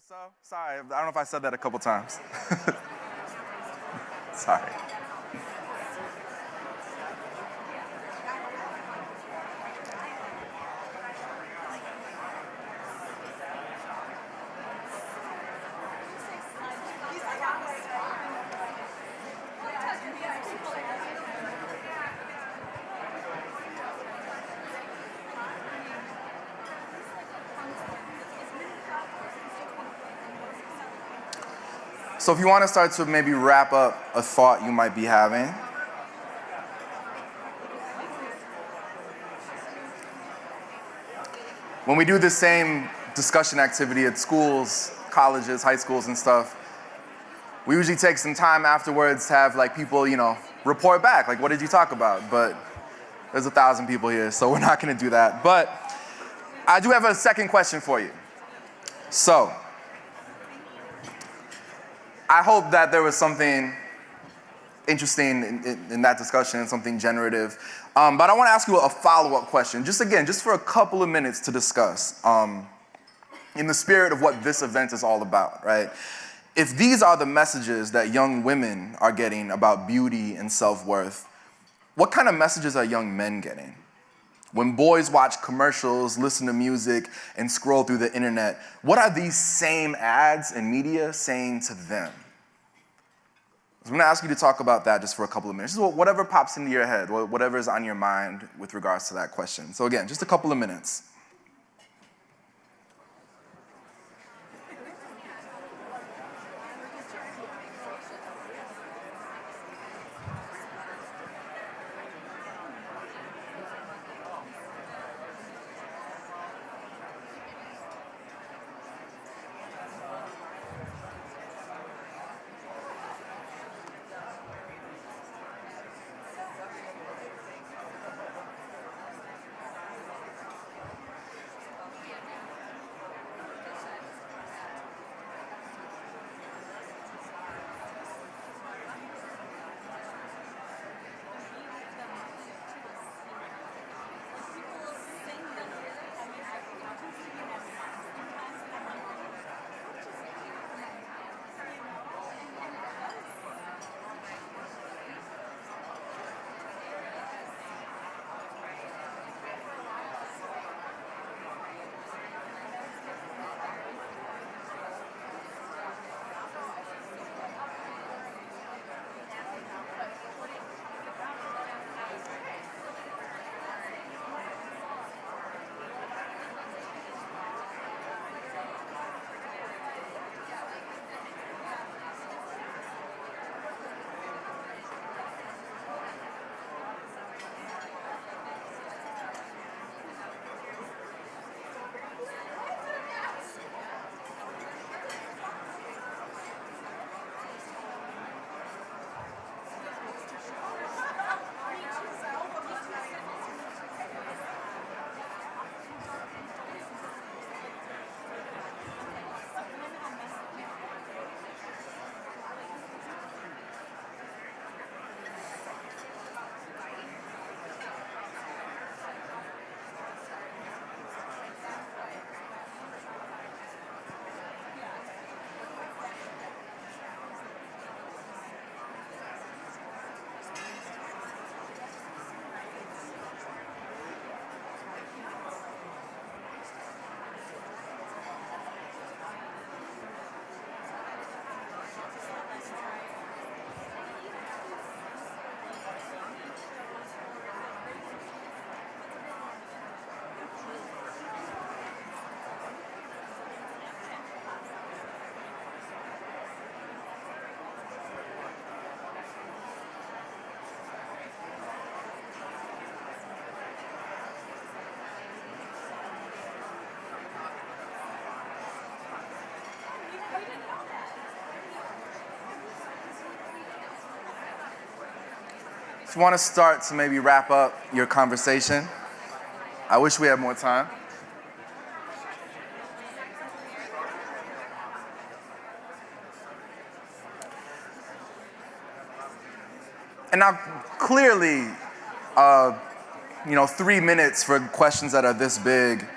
S12: so. Sorry, I don't know if I said that a couple times. Sorry. So if you want to start to maybe wrap up a thought you might be having. When we do the same discussion activity at schools, colleges, high schools and stuff, we usually take some time afterwards to have like people, report back, like what did you talk about? But there's 1,000 people here, so we're not gonna do that. But I do have a second question for you. So, I hope that there was something interesting in that discussion and something generative. But I want to ask you a follow-up question, just for a couple of minutes to discuss, in the spirit of what this event is all about, right? If these are the messages that young women are getting about beauty and self-worth, what kind of messages are young men getting? When boys watch commercials, listen to music, and scroll through the internet, what are these same ads and media saying to them? So I'm gonna ask you to talk about that just for a couple of minutes. Just whatever pops into your head, whatever is on your mind with regards to that question. So again, just a couple of minutes. If you want to start to maybe wrap up your conversation, I wish we had more time. And now, clearly, 3 minutes for questions that are this big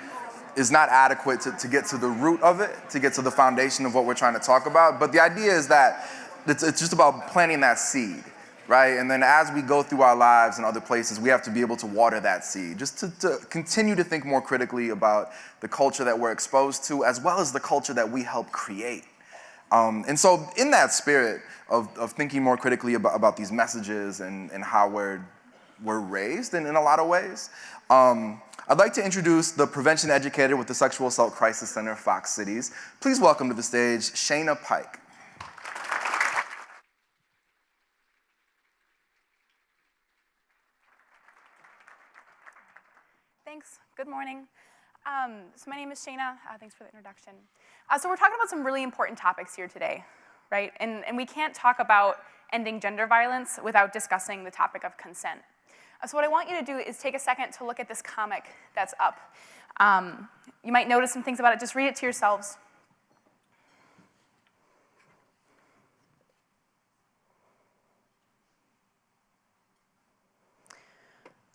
S12: is not adequate to get to the root of it, to get to the foundation of what we're trying to talk about. But the idea is that it's just about planting that seed, right? And then as we go through our lives and other places, we have to be able to water that seed, just to continue to think more critically about the culture that we're exposed to, as well as the culture that we help create. And so in that spirit of thinking more critically about these messages and how we're raised in a lot of ways, I'd like to introduce the prevention educator with the Sexual Assault Crisis Center, Fox Cities. Please welcome to the stage, Shayna Pike.
S14: Thanks. Good morning. So my name is Shayna. Thanks for the introduction. So we're talking about some really important topics here today, right? And we can't talk about ending gender violence without discussing the topic of consent. So what I want you to do is take a second to look at this comic that's up. You might notice some things about it. Just read it to yourselves.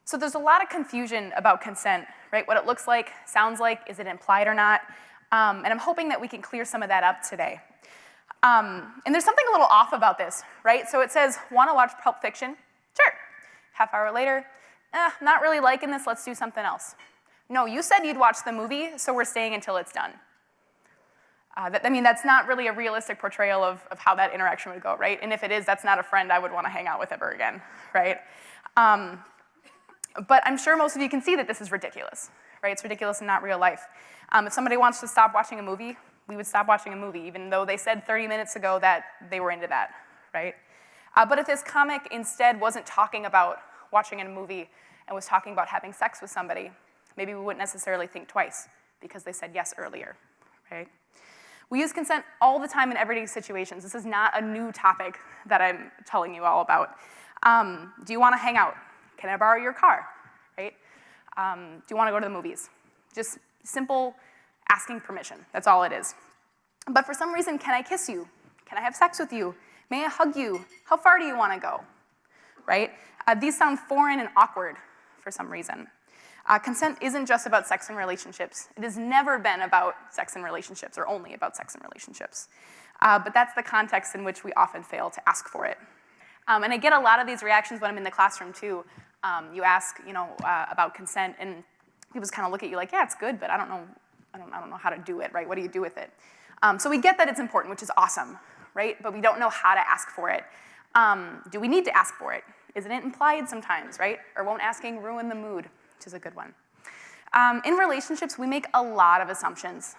S14: So there's a lot of confusion about consent, right? What it looks like, sounds like, is it implied or not? And I'm hoping that we can clear some of that up today. And there's something a little off about this, right? So it says, wanna watch Pulp Fiction? Sure. Half hour later, not really liking this, let's do something else. No, you said you'd watch the movie, so we're staying until it's done. That's not really a realistic portrayal of how that interaction would go, right? And if it is, that's not a friend I would wanna hang out with ever again, right? But I'm sure most of you can see that this is ridiculous, right? It's ridiculous and not real life. If somebody wants to stop watching a movie, we would stop watching a movie, even though they said 30 minutes ago that they were into that, right? But if this comic instead wasn't talking about watching a movie and was talking about having sex with somebody, maybe we wouldn't necessarily think twice because they said yes earlier, right? We use consent all the time in everyday situations. This is not a new topic that I'm telling you all about. Do you want to hang out? Can I borrow your car, right? Do you want to go to the movies? Just simple asking permission, that's all it is. But for some reason, can I kiss you? Can I have sex with you? May I hug you? How far do you want to go, right? These sound foreign and awkward for some reason. Consent isn't just about sex and relationships. It has never been about sex and relationships, or only about sex and relationships. But that's the context in which we often fail to ask for it. And I get a lot of these reactions when I'm in the classroom too. You ask, about consent, and people just kind of look at you like, yeah, it's good, but I don't know how to do it, right? What do you do with it? So we get that it's important, which is awesome, right? But we don't know how to ask for it. Do we need to ask for it? Isn't it implied sometimes, right? Or won't asking ruin the mood, which is a good one. In relationships, we make a lot of assumptions.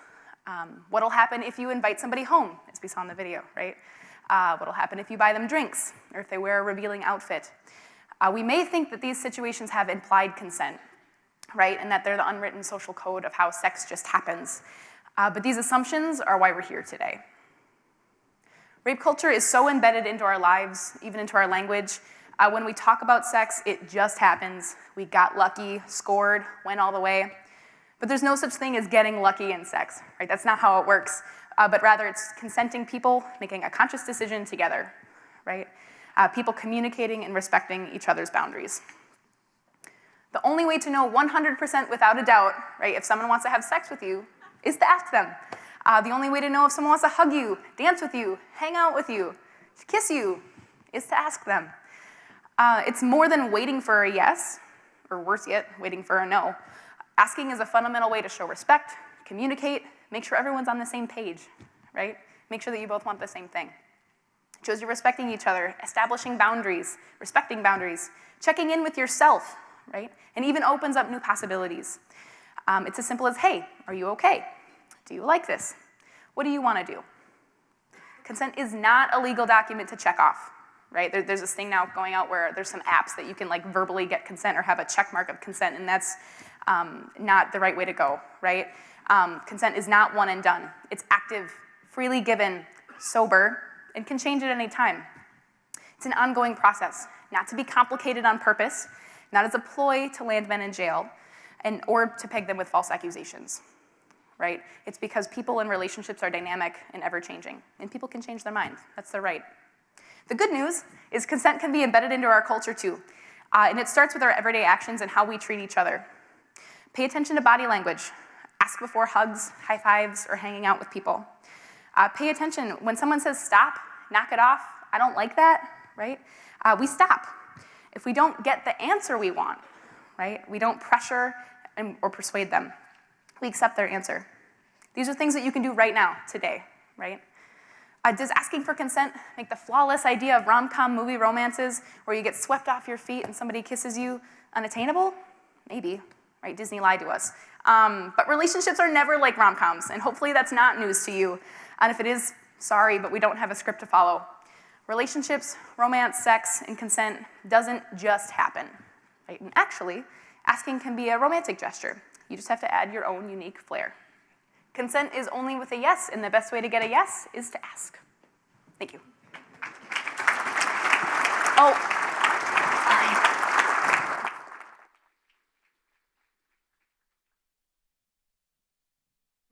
S14: What'll happen if you invite somebody home, as we saw in the video, right? What'll happen if you buy them drinks, or if they wear a revealing outfit. We may think that these situations have implied consent, right? And that they're the unwritten social code of how sex just happens. But these assumptions are why we're here today. Rape culture is so embedded into our lives, even into our language. When we talk about sex, it just happens. We got lucky, scored, went all the way. But there's no such thing as getting lucky in sex, right? That's not how it works. But rather, it's consenting people making a conscious decision together, right? People communicating and respecting each other's boundaries. The only way to know 100% without a doubt, right, if someone wants to have sex with you, is to ask them. The only way to know if someone wants to hug you, dance with you, hang out with you, kiss you, is to ask them. It's more than waiting for a yes, or worse yet, waiting for a no. Asking is a fundamental way to show respect, communicate, make sure everyone's on the same page, right? Make sure that you both want the same thing. It shows you're respecting each other, establishing boundaries, respecting boundaries, checking in with yourself, right? And even opens up new possibilities. It's as simple as, hey, are you okay? Do you like this? What do you want to do? Consent is not a legal document to check off, right? There's this thing now going out where there's some apps that you can like verbally get consent or have a check mark of consent, and that's not the right way to go, right? Consent is not one and done. It's active, freely given, sober, and can change at any time. It's an ongoing process, not to be complicated on purpose, not as a ploy to land men in jail, or to peg them with false accusations, right? It's because people in relationships are dynamic and ever-changing, and people can change their mind. That's their right. The good news is consent can be embedded into our culture too, and it starts with our everyday actions and how we treat each other. Pay attention to body language. Ask before hugs, high fives, or hanging out with people. Pay attention. When someone says stop, knock it off, I don't like that, right? We stop. If we don't get the answer we want, right, we don't pressure or persuade them. We accept their answer. These are things that you can do right now, today, right? Does asking for consent make the flawless idea of rom-com movie romances where you get swept off your feet and somebody kisses you unattainable? Maybe, right? Disney lied to us. But relationships are never like rom-coms, and hopefully that's not news to you. And if it is, sorry, but we don't have a script to follow. Relationships, romance, sex, and consent doesn't just happen, right? And actually, asking can be a romantic gesture. You just have to add your own unique flair. Consent is only with a yes, and the best way to get a yes is to ask. Thank you. Oh, sorry.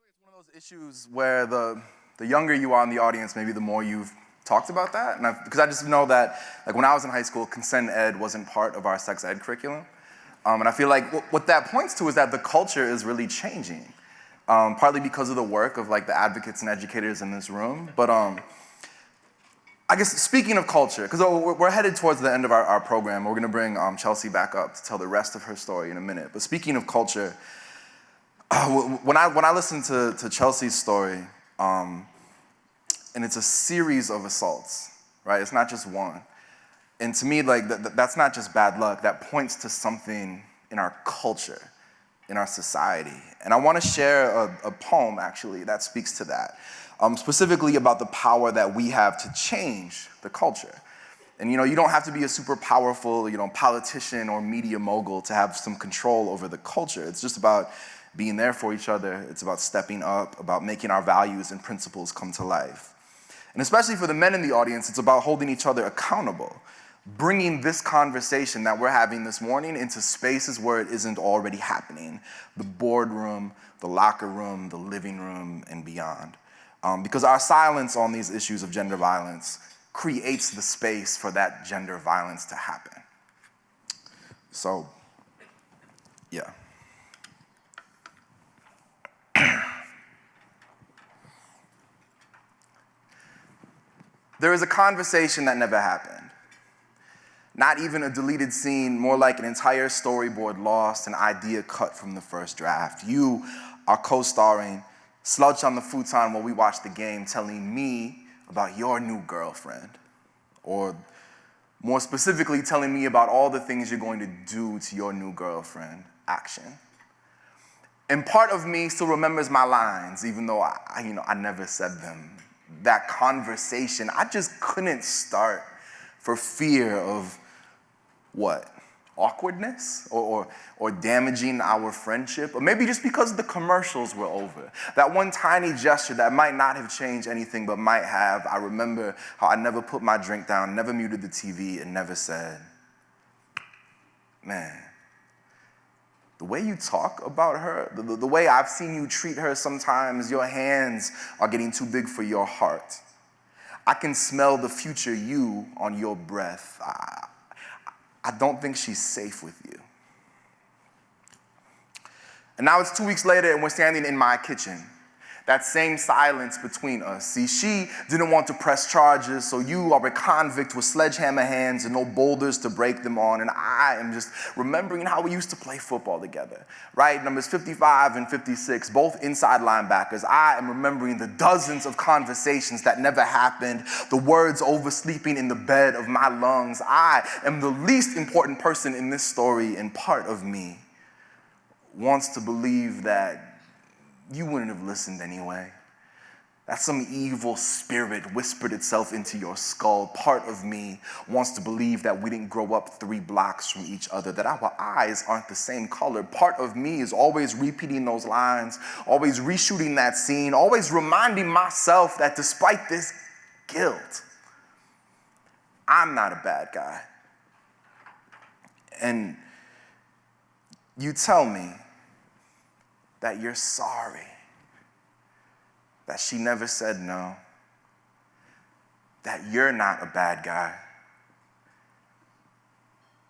S12: It's one of those issues where the younger you are in the audience, maybe the more you've talked about that. And because I just know that, like when I was in high school, consent ed wasn't part of our sex ed curriculum. And I feel like what that points to is that the culture is really changing. Partly because of the work of like the advocates and educators in this room. But I guess speaking of culture, because we're headed towards the end of our program, we're gonna bring Chelsea back up to tell the rest of her story in a minute. But speaking of culture, when I listen to Chelsea's story, and it's a series of assaults, right? It's not just one. And to me, like that's not just bad luck, that points to something in our culture, in our society. And I want to share a poem, actually, that speaks to that, specifically about the power that we have to change the culture. And, you don't have to be a super powerful, politician or media mogul to have some control over the culture. It's just about being there for each other. It's about stepping up, about making our values and principles come to life. And especially for the men in the audience, it's about holding each other accountable, bringing this conversation that we're having this morning into spaces where it isn't already happening, the boardroom, the locker room, the living room, and beyond. Because our silence on these issues of gender violence creates the space for that gender violence to happen. So, yeah. There is a conversation that never happened. Not even a deleted scene, more like an entire storyboard lost, an idea cut from the first draft. You are co-starring, slouch on the futon while we watch the game, telling me about your new girlfriend. Or more specifically, telling me about all the things you're going to do to your new girlfriend. Action. And part of me still remembers my lines, even though I never said them. That conversation, I just couldn't start for fear of what? Awkwardness or damaging our friendship? Or maybe just because the commercials were over. That one tiny gesture that might not have changed anything but might have. I remember how I never put my drink down, never muted the TV, and never said, man, the way you talk about her, the way I've seen you treat her sometimes, your hands are getting too big for your heart. I can smell the future you on your breath. I don't think she's safe with you. And now it's 2 weeks later and we're standing in my kitchen. That same silence between us. See, she didn't want to press charges, so you are a convict with sledgehammer hands and no boulders to break them on, and I am just remembering how we used to play football together, right? Numbers 55 and 56, both inside linebackers. I am remembering the dozens of conversations that never happened, the words oversleeping in the bed of my lungs. I am the least important person in this story, and part of me wants to believe that you wouldn't have listened anyway. That some evil spirit whispered itself into your skull. Part of me wants to believe that we didn't grow up 3 blocks from each other, that our eyes aren't the same color. Part of me is always repeating those lines, always reshooting that scene, always reminding myself that despite this guilt, I'm not a bad guy. And you tell me that you're sorry, that she never said no, that you're not a bad guy.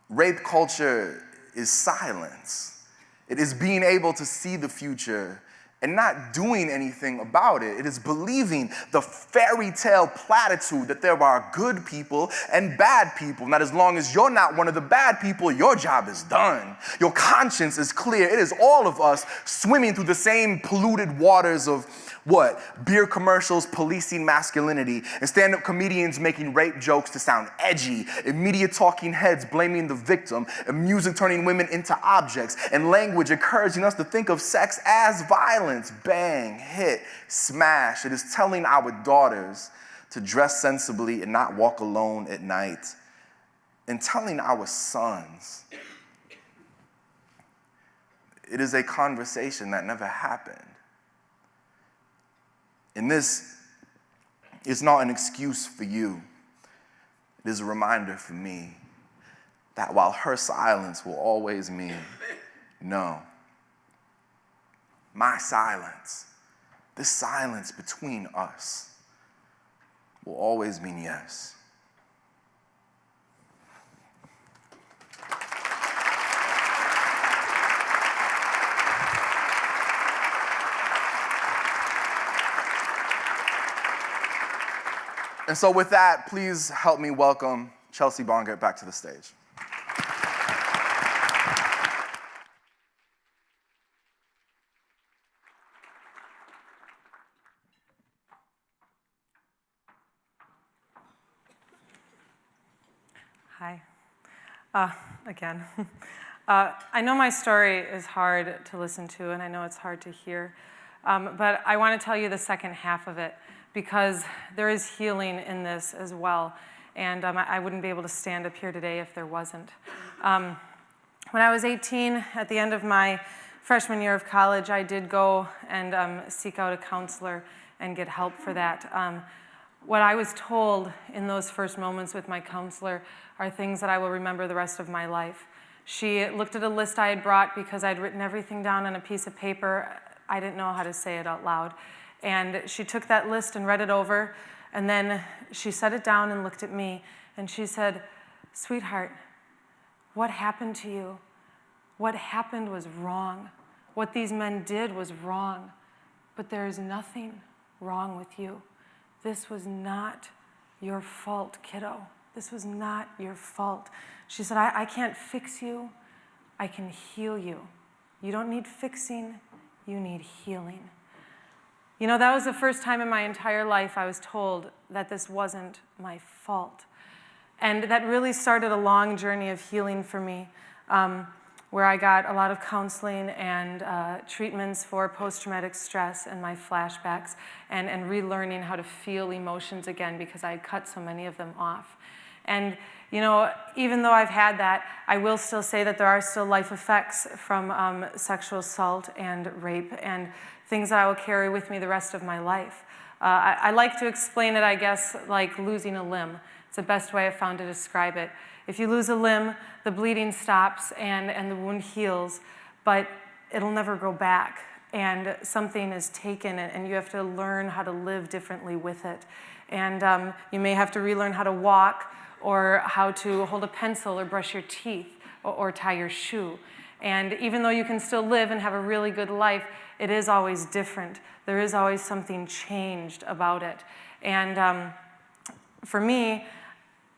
S12: Rape culture is silence. It is being able to see the future and not doing anything about it. It is believing the fairy tale platitude that there are good people and bad people. And that as long as you're not one of the bad people, your job is done. Your conscience is clear. It is all of us swimming through the same polluted waters of what? Beer commercials policing masculinity, and stand-up comedians making rape jokes to sound edgy, and media talking heads blaming the victim, and music turning women into objects, and language encouraging us to think of sex as violence. Bang, hit, smash. It is telling our daughters to dress sensibly and not walk alone at night, and telling our sons. It is a conversation that never happened. And this is not an excuse for you. It is a reminder for me that while her silence will always mean no, my silence, this silence between us, will always mean yes. And so with that, please help me welcome Chelsea Bongert back to the stage.
S13: Hi. Again. I know my story is hard to listen to, and I know it's hard to hear, but I want to tell you the second half of it, because there is healing in this as well, and I wouldn't be able to stand up here today if there wasn't. When I was 18, at the end of my freshman year of college, I did go and seek out a counselor and get help for that. What I was told in those first moments with my counselor are things that I will remember the rest of my life. She looked at a list I had brought because I'd written everything down on a piece of paper. I didn't know how to say it out loud. And she took that list and read it over, and then she set it down and looked at me, and she said, "Sweetheart, what happened to you? What happened was wrong. What these men did was wrong, but there is nothing wrong with you. This was not your fault, kiddo. This was not your fault." She said, I can't fix you. I can heal you. You don't need fixing. You need healing. You know, that was the first time in my entire life I was told that this wasn't my fault. And that really started a long journey of healing for me, where I got a lot of counseling and treatments for post-traumatic stress and my flashbacks, and relearning how to feel emotions again because I had cut so many of them off. And you know, even though I've had that, I will still say that there are still life effects from sexual assault and rape, and things that I will carry with me the rest of my life. I like to explain it, I guess, like losing a limb. It's the best way I've found to describe it. If you lose a limb, the bleeding stops and the wound heals, but it'll never go back. And something is taken, and you have to learn how to live differently with it. And you may have to relearn how to walk, or how to hold a pencil, or brush your teeth, or tie your shoe. And even though you can still live and have a really good life, it is always different. There is always something changed about it. And for me,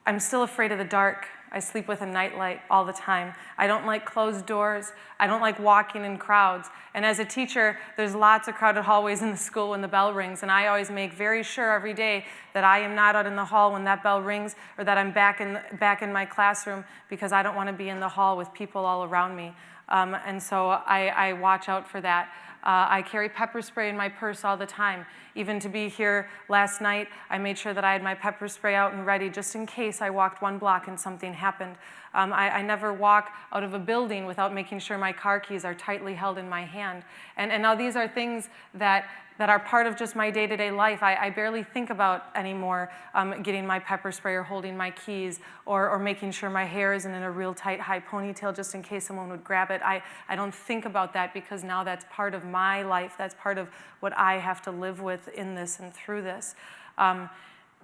S13: I'm still afraid of the dark. I sleep with a nightlight all the time. I don't like closed doors. I don't like walking in crowds. And as a teacher, there's lots of crowded hallways in the school when the bell rings, and I always make very sure every day that I am not out in the hall when that bell rings, or that I'm back in my classroom, because I don't want to be in the hall with people all around me. And so I watch out for that. I carry pepper spray in my purse all the time. Even to be here last night, I made sure that I had my pepper spray out and ready just in case I walked one block and something happened. I never walk out of a building without making sure my car keys are tightly held in my hand. And now these are things that are part of just my day-to-day life. I barely think about anymore getting my pepper spray or holding my keys, or making sure my hair isn't in a real tight high ponytail just in case someone would grab it. I don't think about that because now that's part of my life. That's part of what I have to live with in this and through this.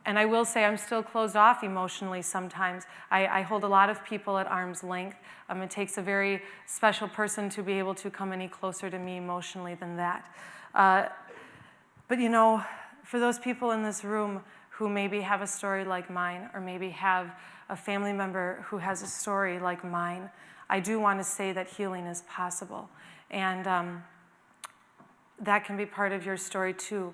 S13: And I will say I'm still closed off emotionally sometimes. I hold a lot of people at arm's length. It takes a very special person to be able to come any closer to me emotionally than that. But you know, for those people in this room who maybe have a story like mine, or maybe have a family member who has a story like mine, I do want to say that healing is possible. And that can be part of your story too.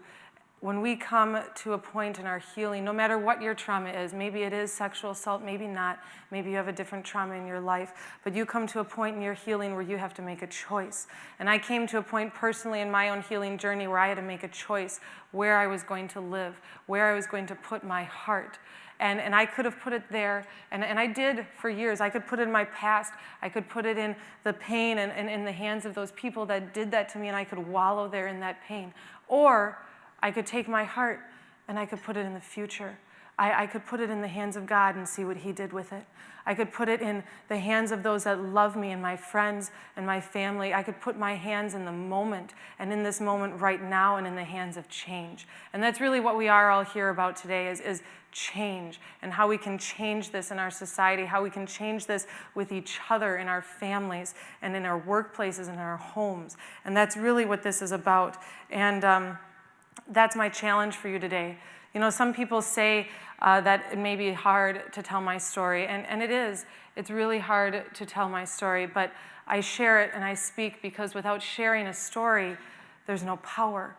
S13: When we come to a point in our healing, no matter what your trauma is, maybe it is sexual assault, maybe not, maybe you have a different trauma in your life, but you come to a point in your healing where you have to make a choice. And I came to a point personally in my own healing journey where I had to make a choice where I was going to live, where I was going to put my heart. And I could have put it there, and I did for years. I could put it in my past. I could put it in the pain and in the hands of those people that did that to me, and I could wallow there in that pain. Or I could take my heart and I could put it in the future. I could put it in the hands of God and see what He did with it. I could put it in the hands of those that love me and my friends and my family. I could put my hands in the moment and in this moment right now and in the hands of change. And that's really what we are all here about today is change and how we can change this in our society, how we can change this with each other in our families and in our workplaces and in our homes. And that's really what this is about. And that's my challenge for you today. You know, some people say that it may be hard to tell my story, and it is. It's really hard to tell my story, but I share it and I speak because without sharing a story, there's no power.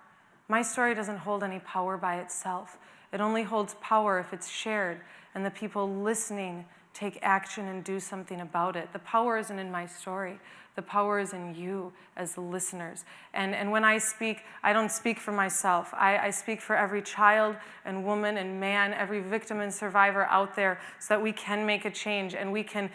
S13: My story doesn't hold any power by itself. It only holds power if it's shared and the people listening take action and do something about it. The power isn't in my story. The power is in you as the listeners. And when I speak, I don't speak for myself. I speak for every child and woman and man, every victim and survivor out there, so that we can make a change and we can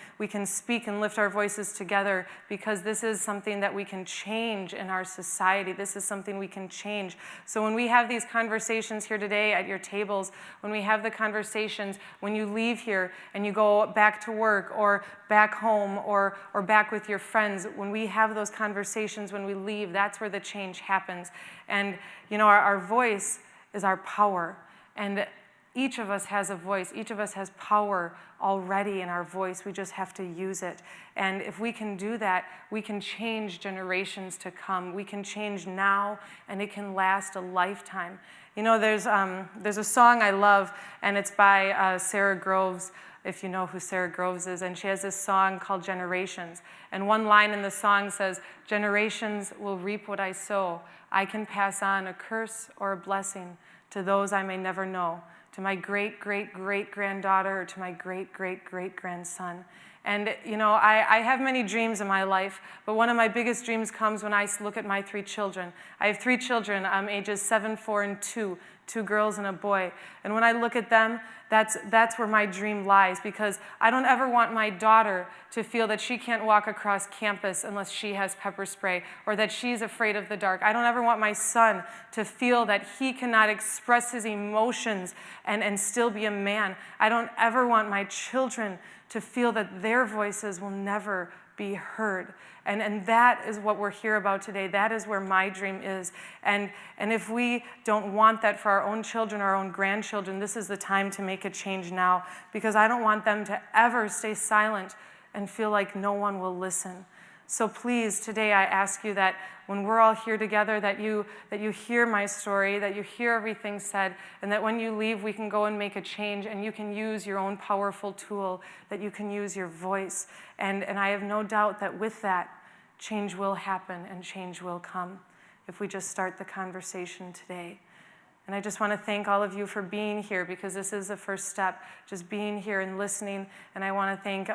S13: speak and lift our voices together, because this is something that we can change in our society. This is something we can change. So when we have these conversations here today at your tables, when we have the conversations, when you leave here and you go back to work or back home or back with your friends, when we have those conversations, when we leave, that's where the change happens. And you know, our voice is our power. And each of us has a voice. Each of us has power already in our voice. We just have to use it. And if we can do that, we can change generations to come. We can change now, and it can last a lifetime. You know, there's a song I love, and it's by Sarah Groves, if you know who Sarah Groves is, and she has this song called Generations. And one line in the song says, "Generations will reap what I sow. I can pass on a curse or a blessing to those I may never know, to my great-great-great-granddaughter or to my great-great-great-grandson." And you know, I have many dreams in my life, but one of my biggest dreams comes when I look at my 3 children. I have 3 children, ages 7, 4, and 2 girls and a boy. And when I look at them, that's where my dream lies, because I don't ever want my daughter to feel that she can't walk across campus unless she has pepper spray, or that she's afraid of the dark. I don't ever want my son to feel that he cannot express his emotions and still be a man. I don't ever want my children to feel that their voices will never be heard. And that is what we're here about today. That is where my dream is. And if we don't want that for our own children, our own grandchildren, this is the time to make a change now, because I don't want them to ever stay silent and feel like no one will listen. So please, today I ask you that when we're all here together, that you hear my story, that you hear everything said, and that when you leave, we can go and make a change, and you can use your own powerful tool, that you can use your voice. And I have no doubt that with that, change will happen and change will come if we just start the conversation today. And I just want to thank all of you for being here, because this is the first step, just being here and listening. And I want to thank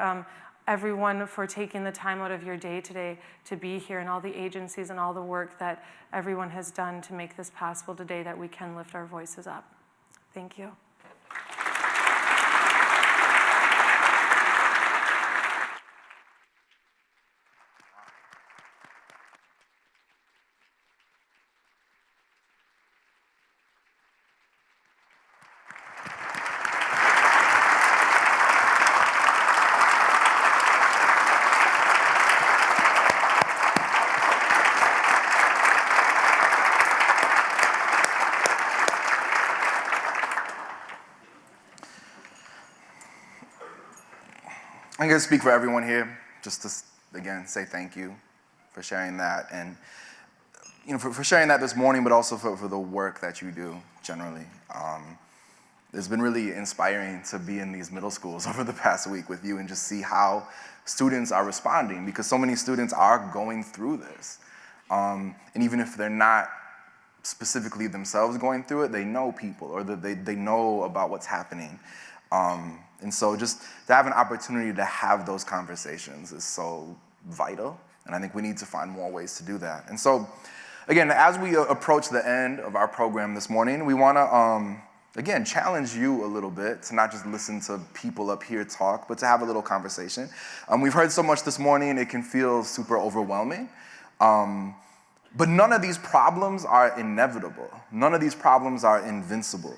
S13: everyone for taking the time out of your day today to be here, and all the agencies and all the work that everyone has done to make this possible today, that we can lift our voices up. Thank you.
S12: I'm going to speak for everyone here, just to, again, say thank you for sharing that. And for sharing that this morning, but also for the work that you do generally. It's been really inspiring to be in these middle schools over the past week with you and just see how students are responding, because so many students are going through this. And even if they're not specifically themselves going through it, they know people, or they know about what's happening. And so just to have an opportunity to have those conversations is so vital, and I think we need to find more ways to do that. And so, again, as we approach the end of our program this morning, we want to, again, challenge you a little bit to not just listen to people up here talk, but to have a little conversation. We've heard so much this morning, it can feel super overwhelming. But none of these problems are inevitable. None of these problems are invincible.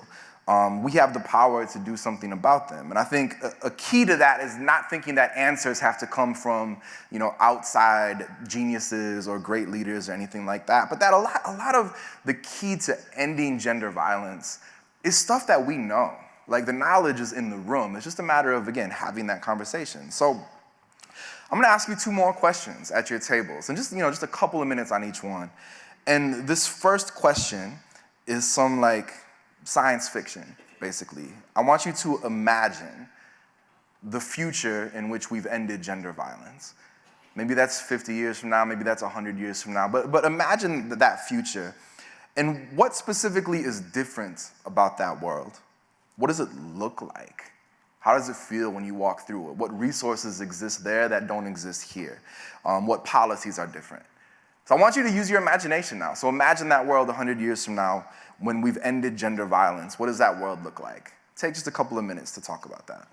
S12: We have the power to do something about them. And I think a key to that is not thinking that answers have to come from, outside geniuses or great leaders or anything like that. But that a lot of the key to ending gender violence is stuff that we know. Like, the knowledge is in the room. It's just a matter of, again, having that conversation. So I'm gonna ask you 2 more questions at your tables, and just a couple of minutes on each one. And this first question is some science fiction, basically. I want you to imagine the future in which we've ended gender violence. Maybe that's 50 years from now, maybe that's 100 years from now, but imagine that future. And what specifically is different about that world? What does it look like? How does it feel when you walk through it? What resources exist there that don't exist here? What policies are different? So I want you to use your imagination now. So imagine that world 100 years from now when we've ended gender violence. What does that world look like? Take just a couple of minutes to talk about that.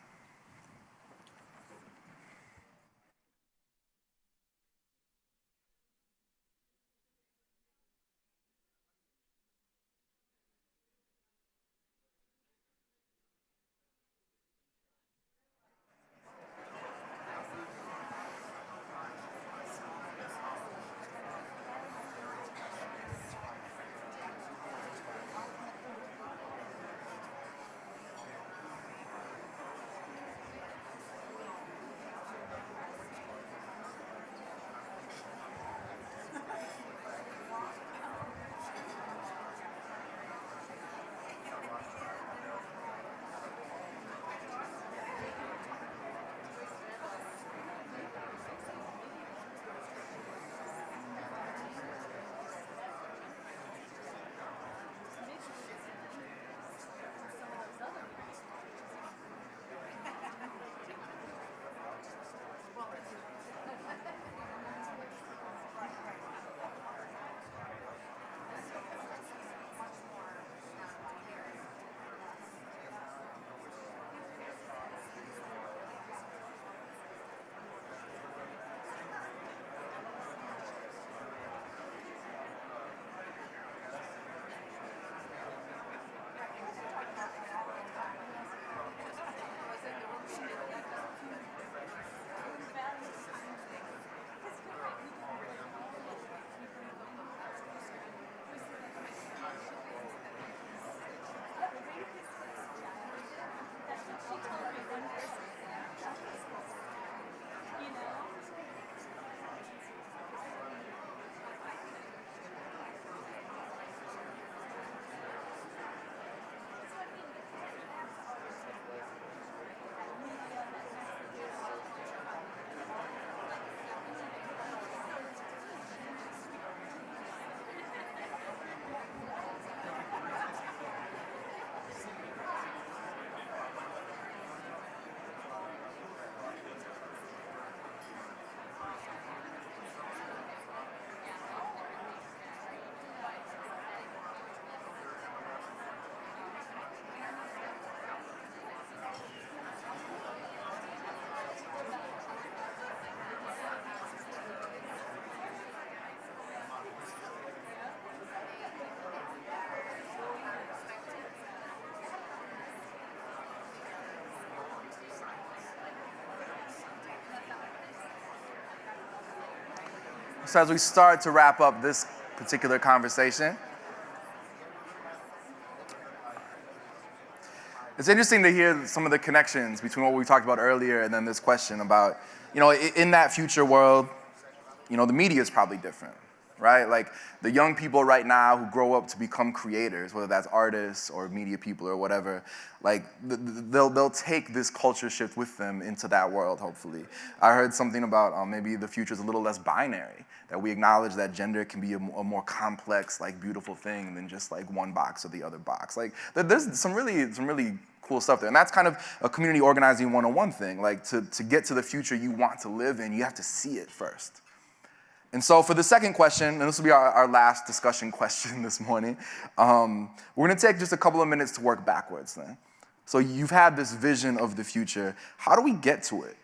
S12: So as we start to wrap up this particular conversation, it's interesting to hear some of the connections between what we talked about earlier and then this question about, in that future world, the media is probably different, right? Like the young people right now who grow up to become creators, whether that's artists or media people or whatever, like they'll take this culture shift with them into that world, hopefully. I heard something about maybe the future is a little less binary, that we acknowledge that gender can be a more complex, like beautiful thing than just like one box or the other box. Like there's some really cool stuff there. And that's kind of a community organizing 101 thing. Like to get to the future you want to live in, you have to see it first. And so for the second question, and this will be our last discussion question this morning, we're gonna take just a couple of minutes to work backwards then. So you've had this vision of the future. How do we get to it?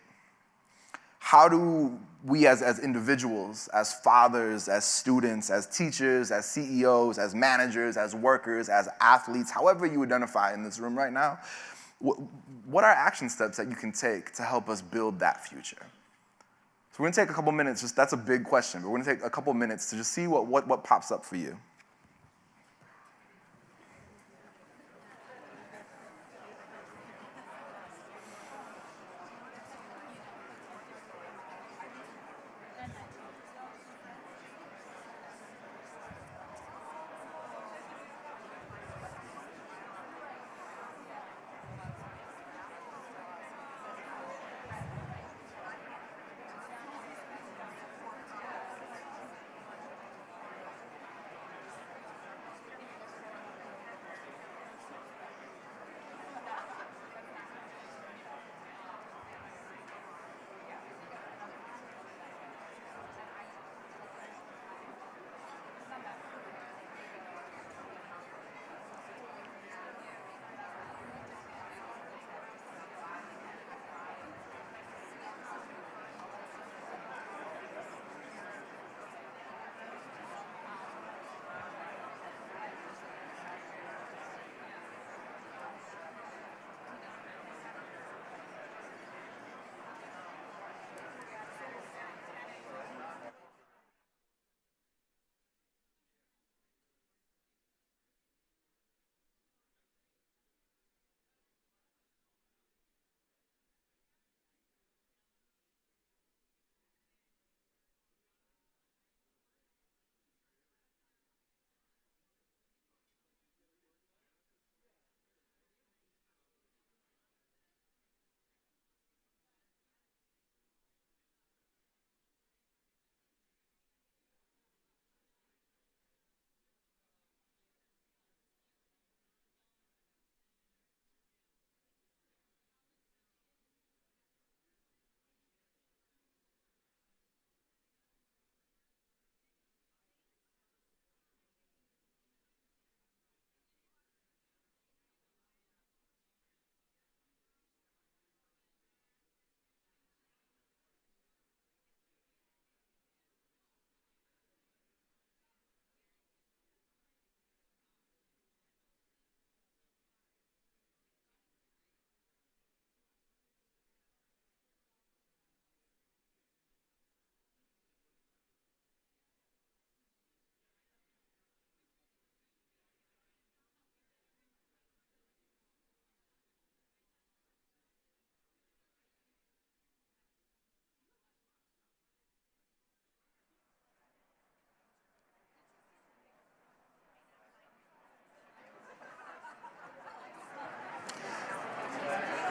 S12: How do we as individuals, as fathers, as students, as teachers, as CEOs, as managers, as workers, as athletes, however you identify in this room right now, what are action steps that you can take to help us build that future? So we're gonna take a couple minutes, that's a big question, but we're gonna take a couple minutes to just see what pops up for you.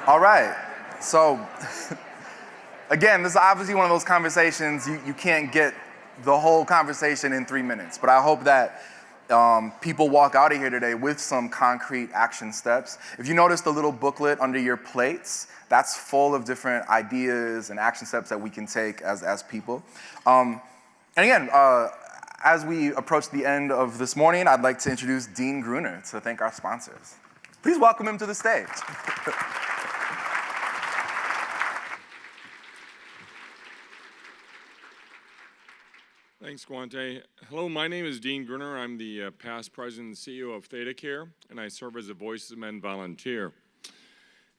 S12: All right, so again, this is obviously one of those conversations you can't get the whole conversation in 3 minutes, but I hope that people walk out of here today with some concrete action steps. If you notice the little booklet under your plates, that's full of different ideas and action steps that we can take as people. And again, as we approach the end of this morning, I'd like to introduce Dean Gruner to thank our sponsors. Please welcome him to the stage.
S15: Thanks, Guante. Hello, my name is Dean Gruner. I'm the past president and CEO of ThedaCare, and I serve as a Voices of Men volunteer.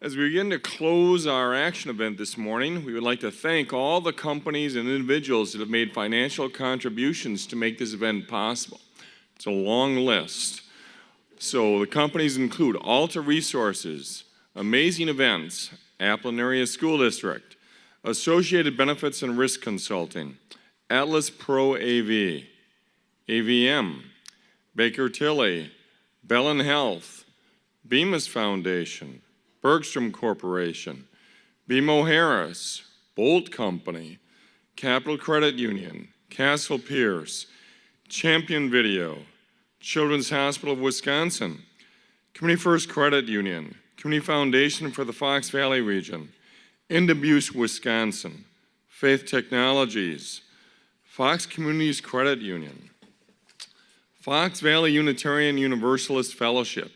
S15: As we begin to close our action event this morning, we would like to thank all the companies and individuals that have made financial contributions to make this event possible. It's a long list. So the companies include Alta Resources, Amazing Events, Appleton Area School District, Associated Benefits and Risk Consulting, Atlas Pro AV, AVM, Baker Tilly, Bellin Health, Bemis Foundation, Bergstrom Corporation, BMO Harris, Bolt Company, Capital Credit Union, Castle Pierce, Champion Video, Children's Hospital of Wisconsin, Community First Credit Union, Community Foundation for the Fox Valley region, End Abuse Wisconsin, Faith Technologies, Fox Communities Credit Union, Fox Valley Unitarian Universalist Fellowship,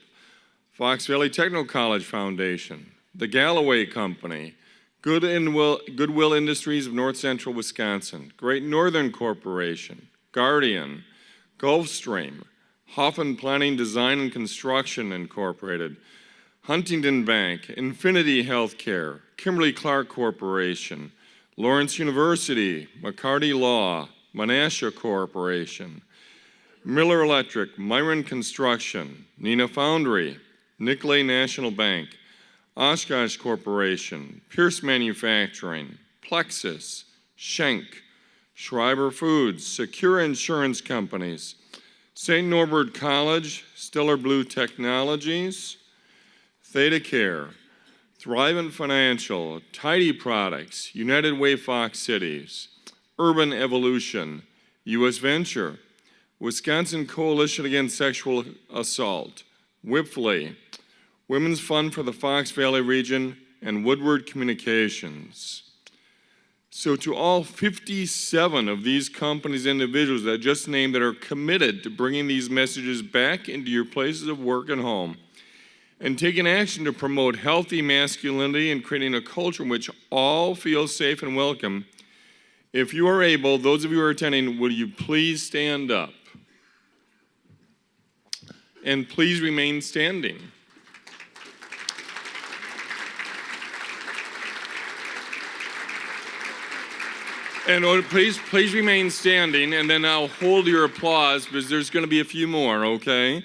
S15: Fox Valley Technical College Foundation, the Galloway Company, Goodwill Industries of North Central Wisconsin, Great Northern Corporation, Guardian, Gulfstream, Hoffman Planning, Design, and Construction Incorporated, Huntington Bank, Infinity Healthcare, Kimberly-Clark Corporation, Lawrence University, McCarty Law, Menasha Corporation, Miller Electric, Myron Construction, Neenah Foundry, Nicolay National Bank, Oshkosh Corporation, Pierce Manufacturing, Plexus, Schenck, Schreiber Foods, Secure Insurance Companies, St. Norbert College, Stellar Blue Technologies, Theta Care, Thrivent Financial, Tidy Products, United Way Fox Cities, Urban Evolution, U.S. Venture, Wisconsin Coalition Against Sexual Assault, Wipfli, Women's Fund for the Fox Valley region, and Woodward Communications. So to all 57 of these companies and individuals that I just named that are committed to bringing these messages back into your places of work and home, and taking action to promote healthy masculinity and creating a culture in which all feel safe and welcome, if you are able, those of you who are attending, will you please stand up? And please remain standing. And please remain standing, and then I'll hold your applause because there's going to be a few more, okay?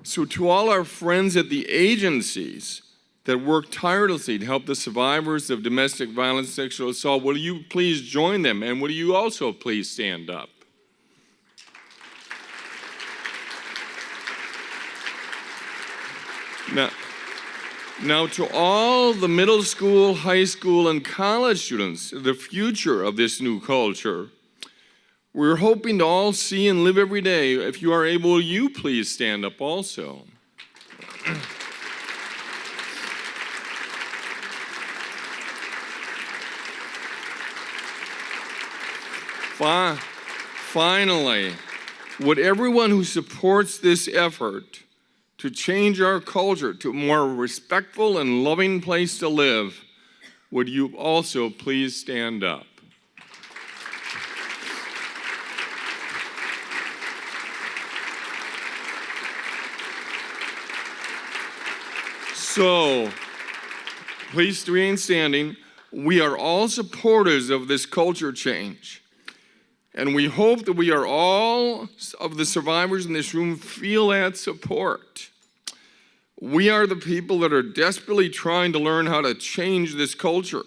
S15: So to all our friends at the agencies that work tirelessly to help the survivors of domestic violence, sexual assault, will you please join them, and will you also please stand up? Now to all the middle school, high school, and college students, the future of this new culture, we're hoping to all see and live every day. If you are able, will you please stand up also? Finally, would everyone who supports this effort to change our culture to a more respectful and loving place to live, would you also please stand up? So, please remain standing. We are all supporters of this culture change. And we hope that we are all of the survivors in this room feel that support. We are the people that are desperately trying to learn how to change this culture.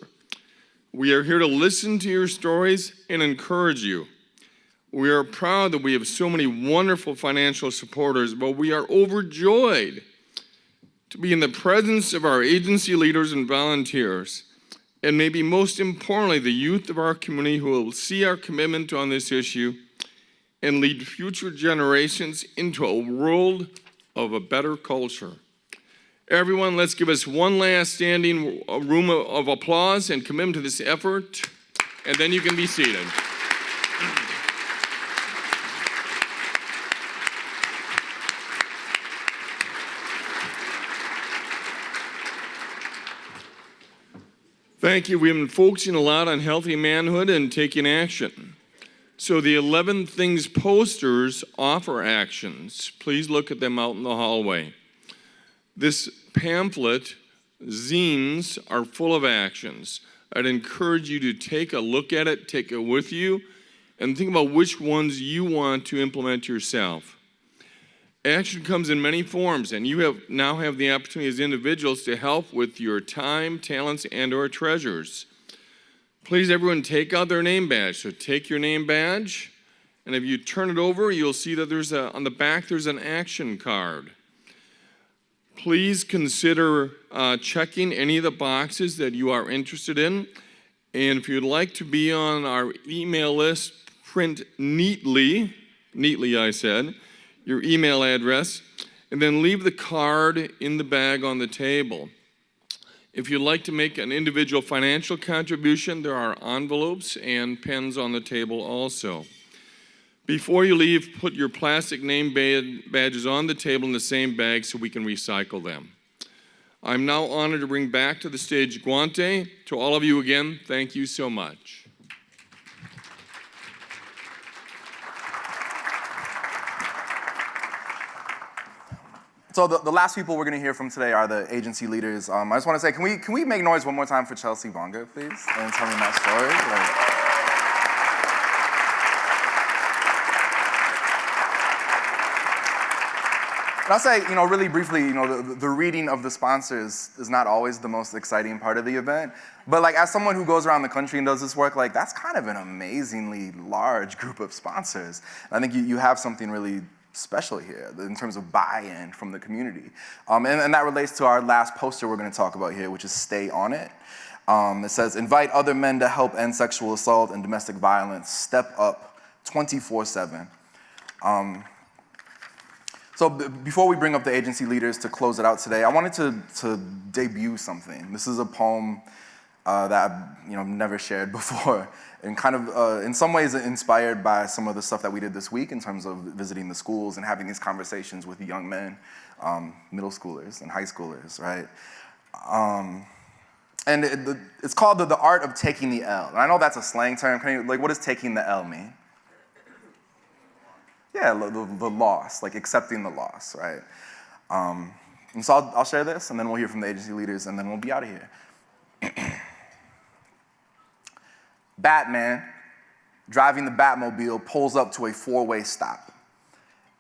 S15: We are here to listen to your stories and encourage you. We are proud that we have so many wonderful financial supporters, but we are overjoyed to be in the presence of our agency leaders and volunteers, and maybe most importantly, the youth of our community who will see our commitment on this issue and lead future generations into a world of a better culture. Everyone, let's give us one last standing room of applause and commitment to this effort, and then you can be seated. Thank you. We've been focusing a lot on healthy manhood and taking action. So the 11 Things posters offer actions. Please look at them out in the hallway. This pamphlet, zines, are full of actions. I'd encourage you to take a look at it, take it with you, and think about which ones you want to implement yourself. Action comes in many forms, and you now have the opportunity as individuals to help with your time, talents, and/or treasures. Please, everyone, take out their name badge. So take your name badge And if you turn it over, you'll see that on the back there's an action card. Please consider checking any of the boxes that you are interested in. And if you'd like to be on our email list, print neatly I said, your email address, and then leave the card in the bag on the table. If you'd like to make an individual financial contribution, there are envelopes and pens on the table also. Before you leave, put your plastic name badges on the table in the same bag so we can recycle them. I'm now honored to bring back to the stage Guante. To all of you again, thank you so much.
S12: So the last people we're going to hear from today are the agency leaders. I just want to say, can we make noise one more time for Chelsea Bonga, please, and tell me that story? And I'll say, really briefly, the reading of the sponsors is not always the most exciting part of the event. But as someone who goes around the country and does this work, that's kind of an amazingly large group of sponsors. And I think you have something really special here in terms of buy-in from the community. And that relates to our last poster we're going to talk about here, which is Stay On It. It says, invite other men to help end sexual assault and domestic violence. Step up 24/7. So before we bring up the agency leaders to close it out today, I wanted to debut something. This is a poem that I've never shared before, and kind of in some ways inspired by some of the stuff that we did this week in terms of visiting the schools and having these conversations with young men, middle schoolers and high schoolers, right? And it's called the art of taking the L. And I know that's a slang term. What does taking the L mean? Yeah, the loss, accepting the loss, right? And so I'll share this, and then we'll hear from the agency leaders, and then we'll be out of here. Batman, driving the Batmobile, pulls up to a four-way stop.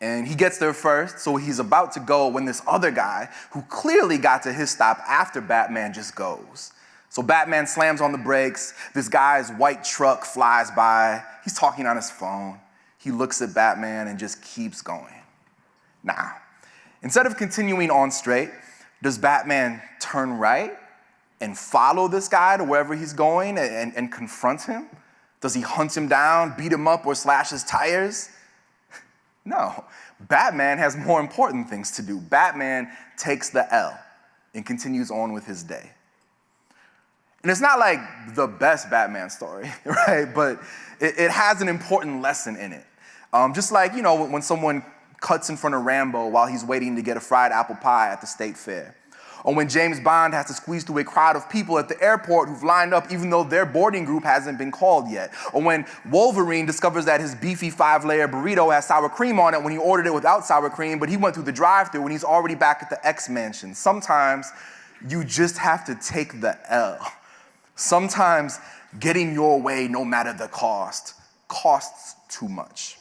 S12: And he gets there first, so he's about to go when this other guy, who clearly got to his stop after Batman, just goes. So Batman slams on the brakes, this guy's white truck flies by, he's talking on his phone. He looks at Batman and just keeps going. Now, instead of continuing on straight, does Batman turn right and follow this guy to wherever he's going and confront him? Does he hunt him down, beat him up, or slash his tires? No. Batman has more important things to do. Batman takes the L and continues on with his day. And it's not like the best Batman story, right? But it has an important lesson in it. Just like, when someone cuts in front of Rambo while he's waiting to get a fried apple pie at the state fair. Or when James Bond has to squeeze through a crowd of people at the airport who've lined up even though their boarding group hasn't been called yet. Or when Wolverine discovers that his beefy 5-layer burrito has sour cream on it when he ordered it without sour cream, but he went through the drive-thru when he's already back at the X Mansion. Sometimes you just have to take the L. Sometimes getting your way, no matter the cost, costs too much.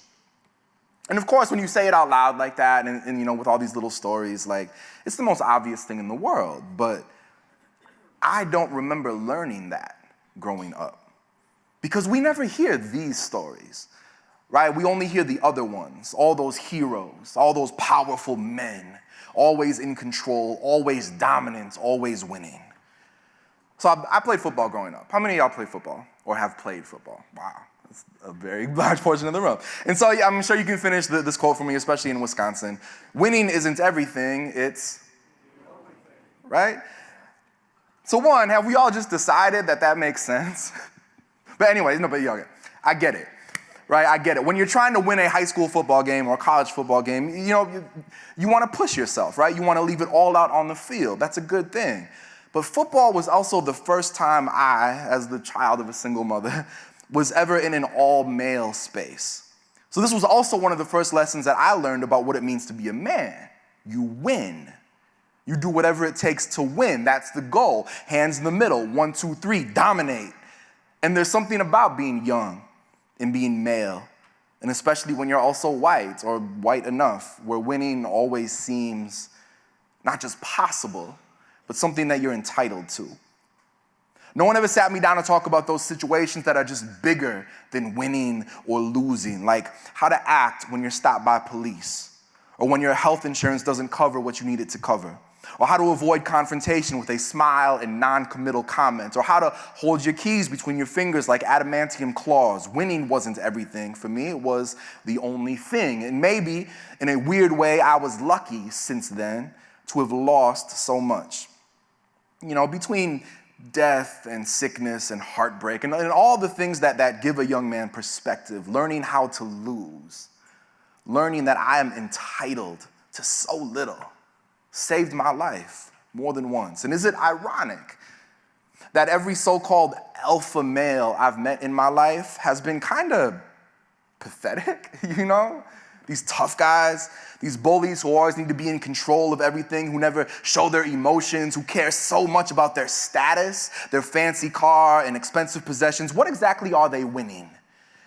S12: And of course, when you say it out loud like that and with all these little stories, it's the most obvious thing in the world. But I don't remember learning that growing up. Because we never hear these stories, right? We only hear the other ones, all those heroes, all those powerful men, always in control, always dominant, always winning. So I played football growing up. How many of y'all play football or have played football? Wow. That's a very large portion of the room. And so I'm sure you can finish this quote for me, especially in Wisconsin. Winning isn't everything, it's, right? So one, have we all just decided that makes sense? But anyways, no, but y'all get it. I get it, right? I get it. When you're trying to win a high school football game or a college football game, you want to push yourself, right? You want to leave it all out on the field. That's a good thing. But football was also the first time I, as the child of a single mother, was ever in an all-male space. So this was also one of the first lessons that I learned about what it means to be a man. You win. You do whatever it takes to win. That's the goal. Hands in the middle, 1, 2, 3, dominate. And there's something about being young and being male, and especially when you're also white or white enough, where winning always seems not just possible, but something that you're entitled to. No one ever sat me down to talk about those situations that are just bigger than winning or losing, like how to act when you're stopped by police, or when your health insurance doesn't cover what you need it to cover, or how to avoid confrontation with a smile and non-committal comments, or how to hold your keys between your fingers like adamantium claws. Winning wasn't everything. For me, it was the only thing. And maybe, in a weird way, I was lucky since then to have lost so much. You know, between death and sickness and heartbreak and all the things that give a young man perspective, learning how to lose, learning that I am entitled to so little, saved my life more than once. And is it ironic that every so-called alpha male I've met in my life has been kind of pathetic, you know? These tough guys, these bullies who always need to be in control of everything, who never show their emotions, who care so much about their status, their fancy car and expensive possessions. What exactly are they winning?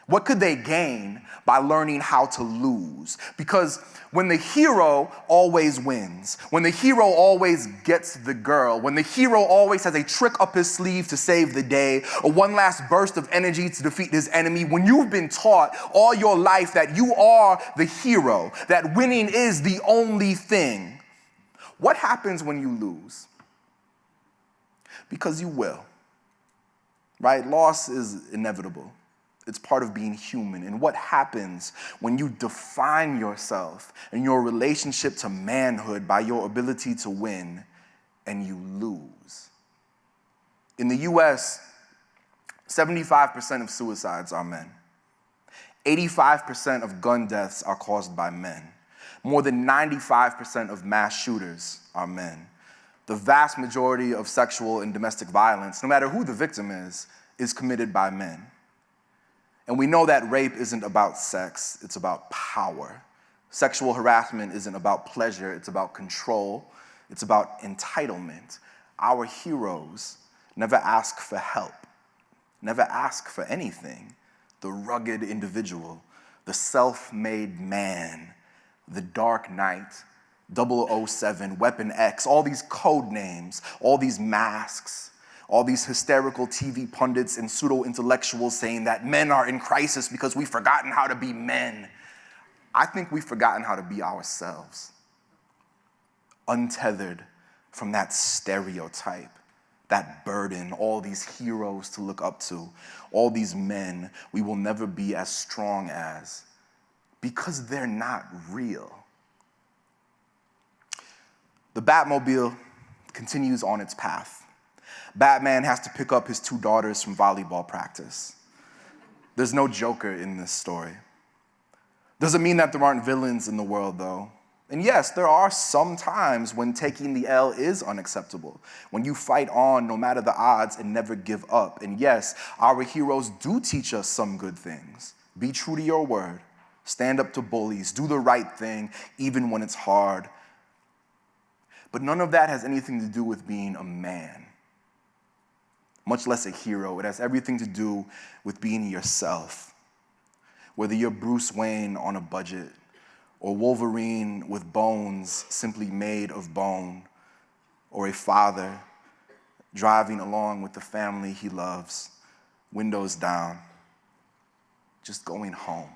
S12: What could they gain by learning how to lose? Because when the hero always wins, when the hero always gets the girl, when the hero always has a trick up his sleeve to save the day, or one last burst of energy to defeat his enemy, when you've been taught all your life that you are the hero, that winning is the only thing, what happens when you lose? Because you will, right? Loss is inevitable. It's part of being human. And what happens when you define yourself and your relationship to manhood by your ability to win and you lose? In the US, 75% of suicides are men. 85% of gun deaths are caused by men. More than 95% of mass shooters are men. The vast majority of sexual and domestic violence, no matter who the victim is committed by men. And we know that rape isn't about sex, it's about power. Sexual harassment isn't about pleasure, it's about control, it's about entitlement. Our heroes never ask for help, never ask for anything. The rugged individual, the self-made man, the Dark Knight, 007, Weapon X, all these code names, all these masks, all these hysterical TV pundits and pseudo-intellectuals saying that men are in crisis because we've forgotten how to be men. I think we've forgotten how to be ourselves. Untethered from that stereotype, that burden, all these heroes to look up to, all these men we will never be as strong as, because they're not real. The Batmobile continues on its path. Batman has to pick up his 2 daughters from volleyball practice. There's no Joker in this story. Doesn't mean that there aren't villains in the world, though. And yes, there are some times when taking the L is unacceptable, when you fight on no matter the odds and never give up. And yes, our heroes do teach us some good things. Be true to your word, stand up to bullies, do the right thing, even when it's hard. But none of that has anything to do with being a man, much less a hero. It has everything to do with being yourself. Whether you're Bruce Wayne on a budget, or Wolverine with bones simply made of bone, or a father driving along with the family he loves, windows down, just going home.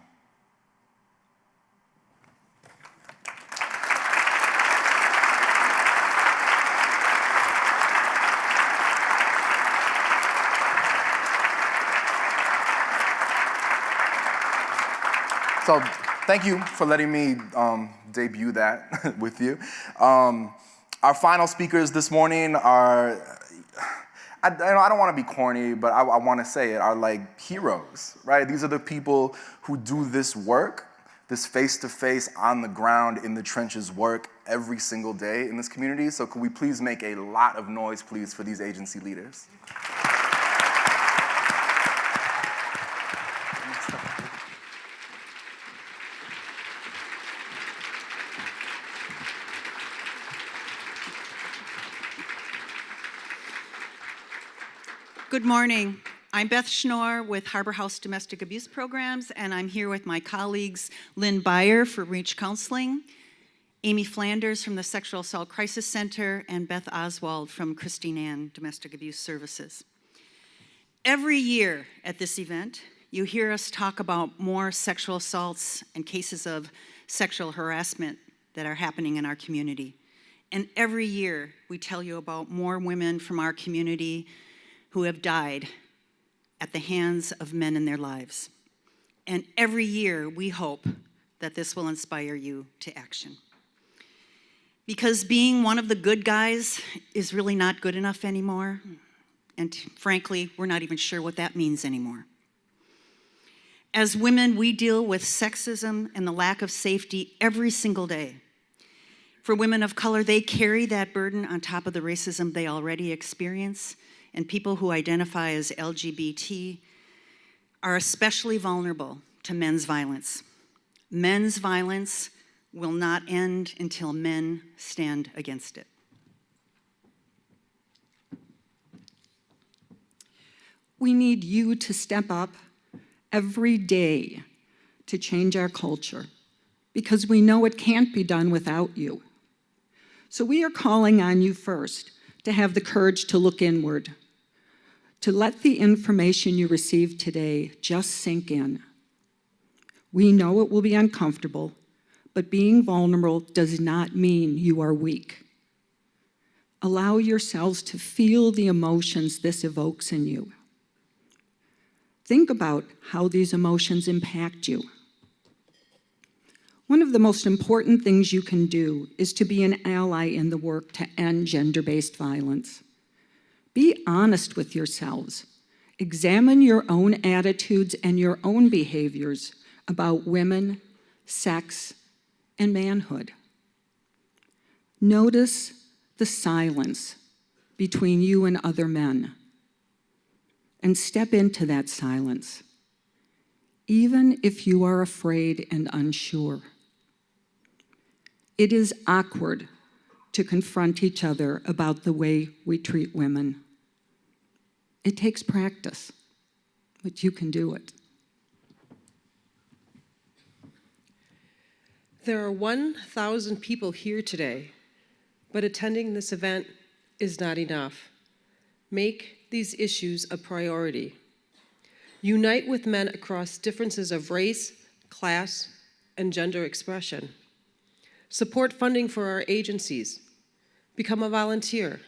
S12: So thank you for letting me debut that with you. Our final speakers this morning are, I don't want to be corny, but I want to say it, are like heroes, right? These are the people who do this work, this face-to-face, on the ground, in the trenches work every single day in this community. So could we please make a lot of noise, please, for these agency leaders?
S16: Good morning. I'm Beth Schnorr with Harbor House Domestic Abuse Programs, and I'm here with my colleagues Lynn Byer for Reach Counseling, Amy Flanders from the Sexual Assault Crisis Center, and Beth Oswald from Christine Ann Domestic Abuse Services. Every year at this event, you hear us talk about more sexual assaults and cases of sexual harassment that are happening in our community. And every year, we tell you about more women from our community who have died at the hands of men in their lives. And every year, we hope that this will inspire you to action. Because being one of the good guys is really not good enough anymore. And frankly, we're not even sure what that means anymore. As women, we deal with sexism and the lack of safety every single day. For women of color, they carry that burden on top of the racism they already experience, and people who identify as LGBT are especially vulnerable to men's violence. Men's violence will not end until men stand against it.
S17: We need you to step up every day to change our culture, because we know it can't be done without you. So we are calling on you first to have the courage to look inward, to let the information you receive today just sink in. We know it will be uncomfortable, but being vulnerable does not mean you are weak. Allow yourselves to feel the emotions this evokes in you. Think about how these emotions impact you. One of the most important things you can do is to be an ally in the work to end gender-based violence. Be honest with yourselves. Examine your own attitudes and your own behaviors about women, sex, and manhood. Notice the silence between you and other men, and step into that silence, even if you are afraid and unsure. It is awkward to confront each other about the way we treat women. It takes practice, but you can do it.
S7: There are 1,000 people here today, but attending this event is not enough. Make these issues a priority. Unite with men across differences of race, class, and gender expression. Support funding for our agencies. Become a volunteer.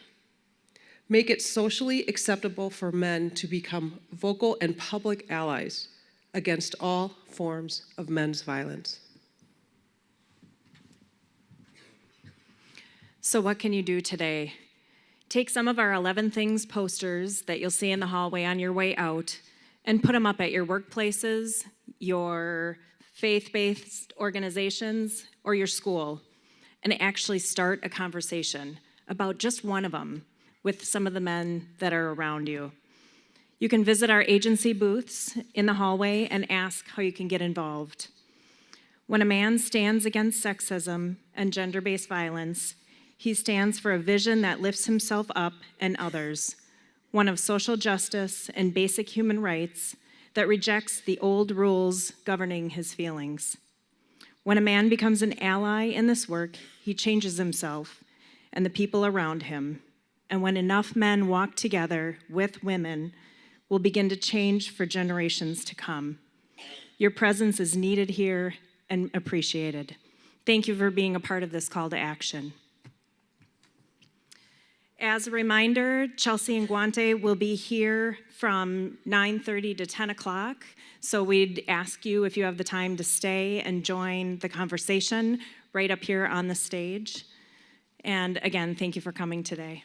S7: Make it socially acceptable for men to become vocal and public allies against all forms of men's violence.
S18: So what can you do today? Take some of our 11 Things posters that you'll see in the hallway on your way out and put them up at your workplaces, your faith-based organizations, or your school, and actually start a conversation about just one of them with some of the men that are around you. You can visit our agency booths in the hallway and ask how you can get involved. When a man stands against sexism and gender-based violence, he stands for a vision that lifts himself up and others, one of social justice and basic human rights that rejects the old rules governing his feelings. When a man becomes an ally in this work, he changes himself and the people around him. And when enough men walk together with women, we'll begin to change for generations to come. Your presence is needed here and appreciated. Thank you for being a part of this call to action. As a reminder, Chelsea and Guante will be here from 9:30 to 10 o'clock. So we'd ask you if you have the time to stay and join the conversation right up here on the stage. And again, thank you for coming today.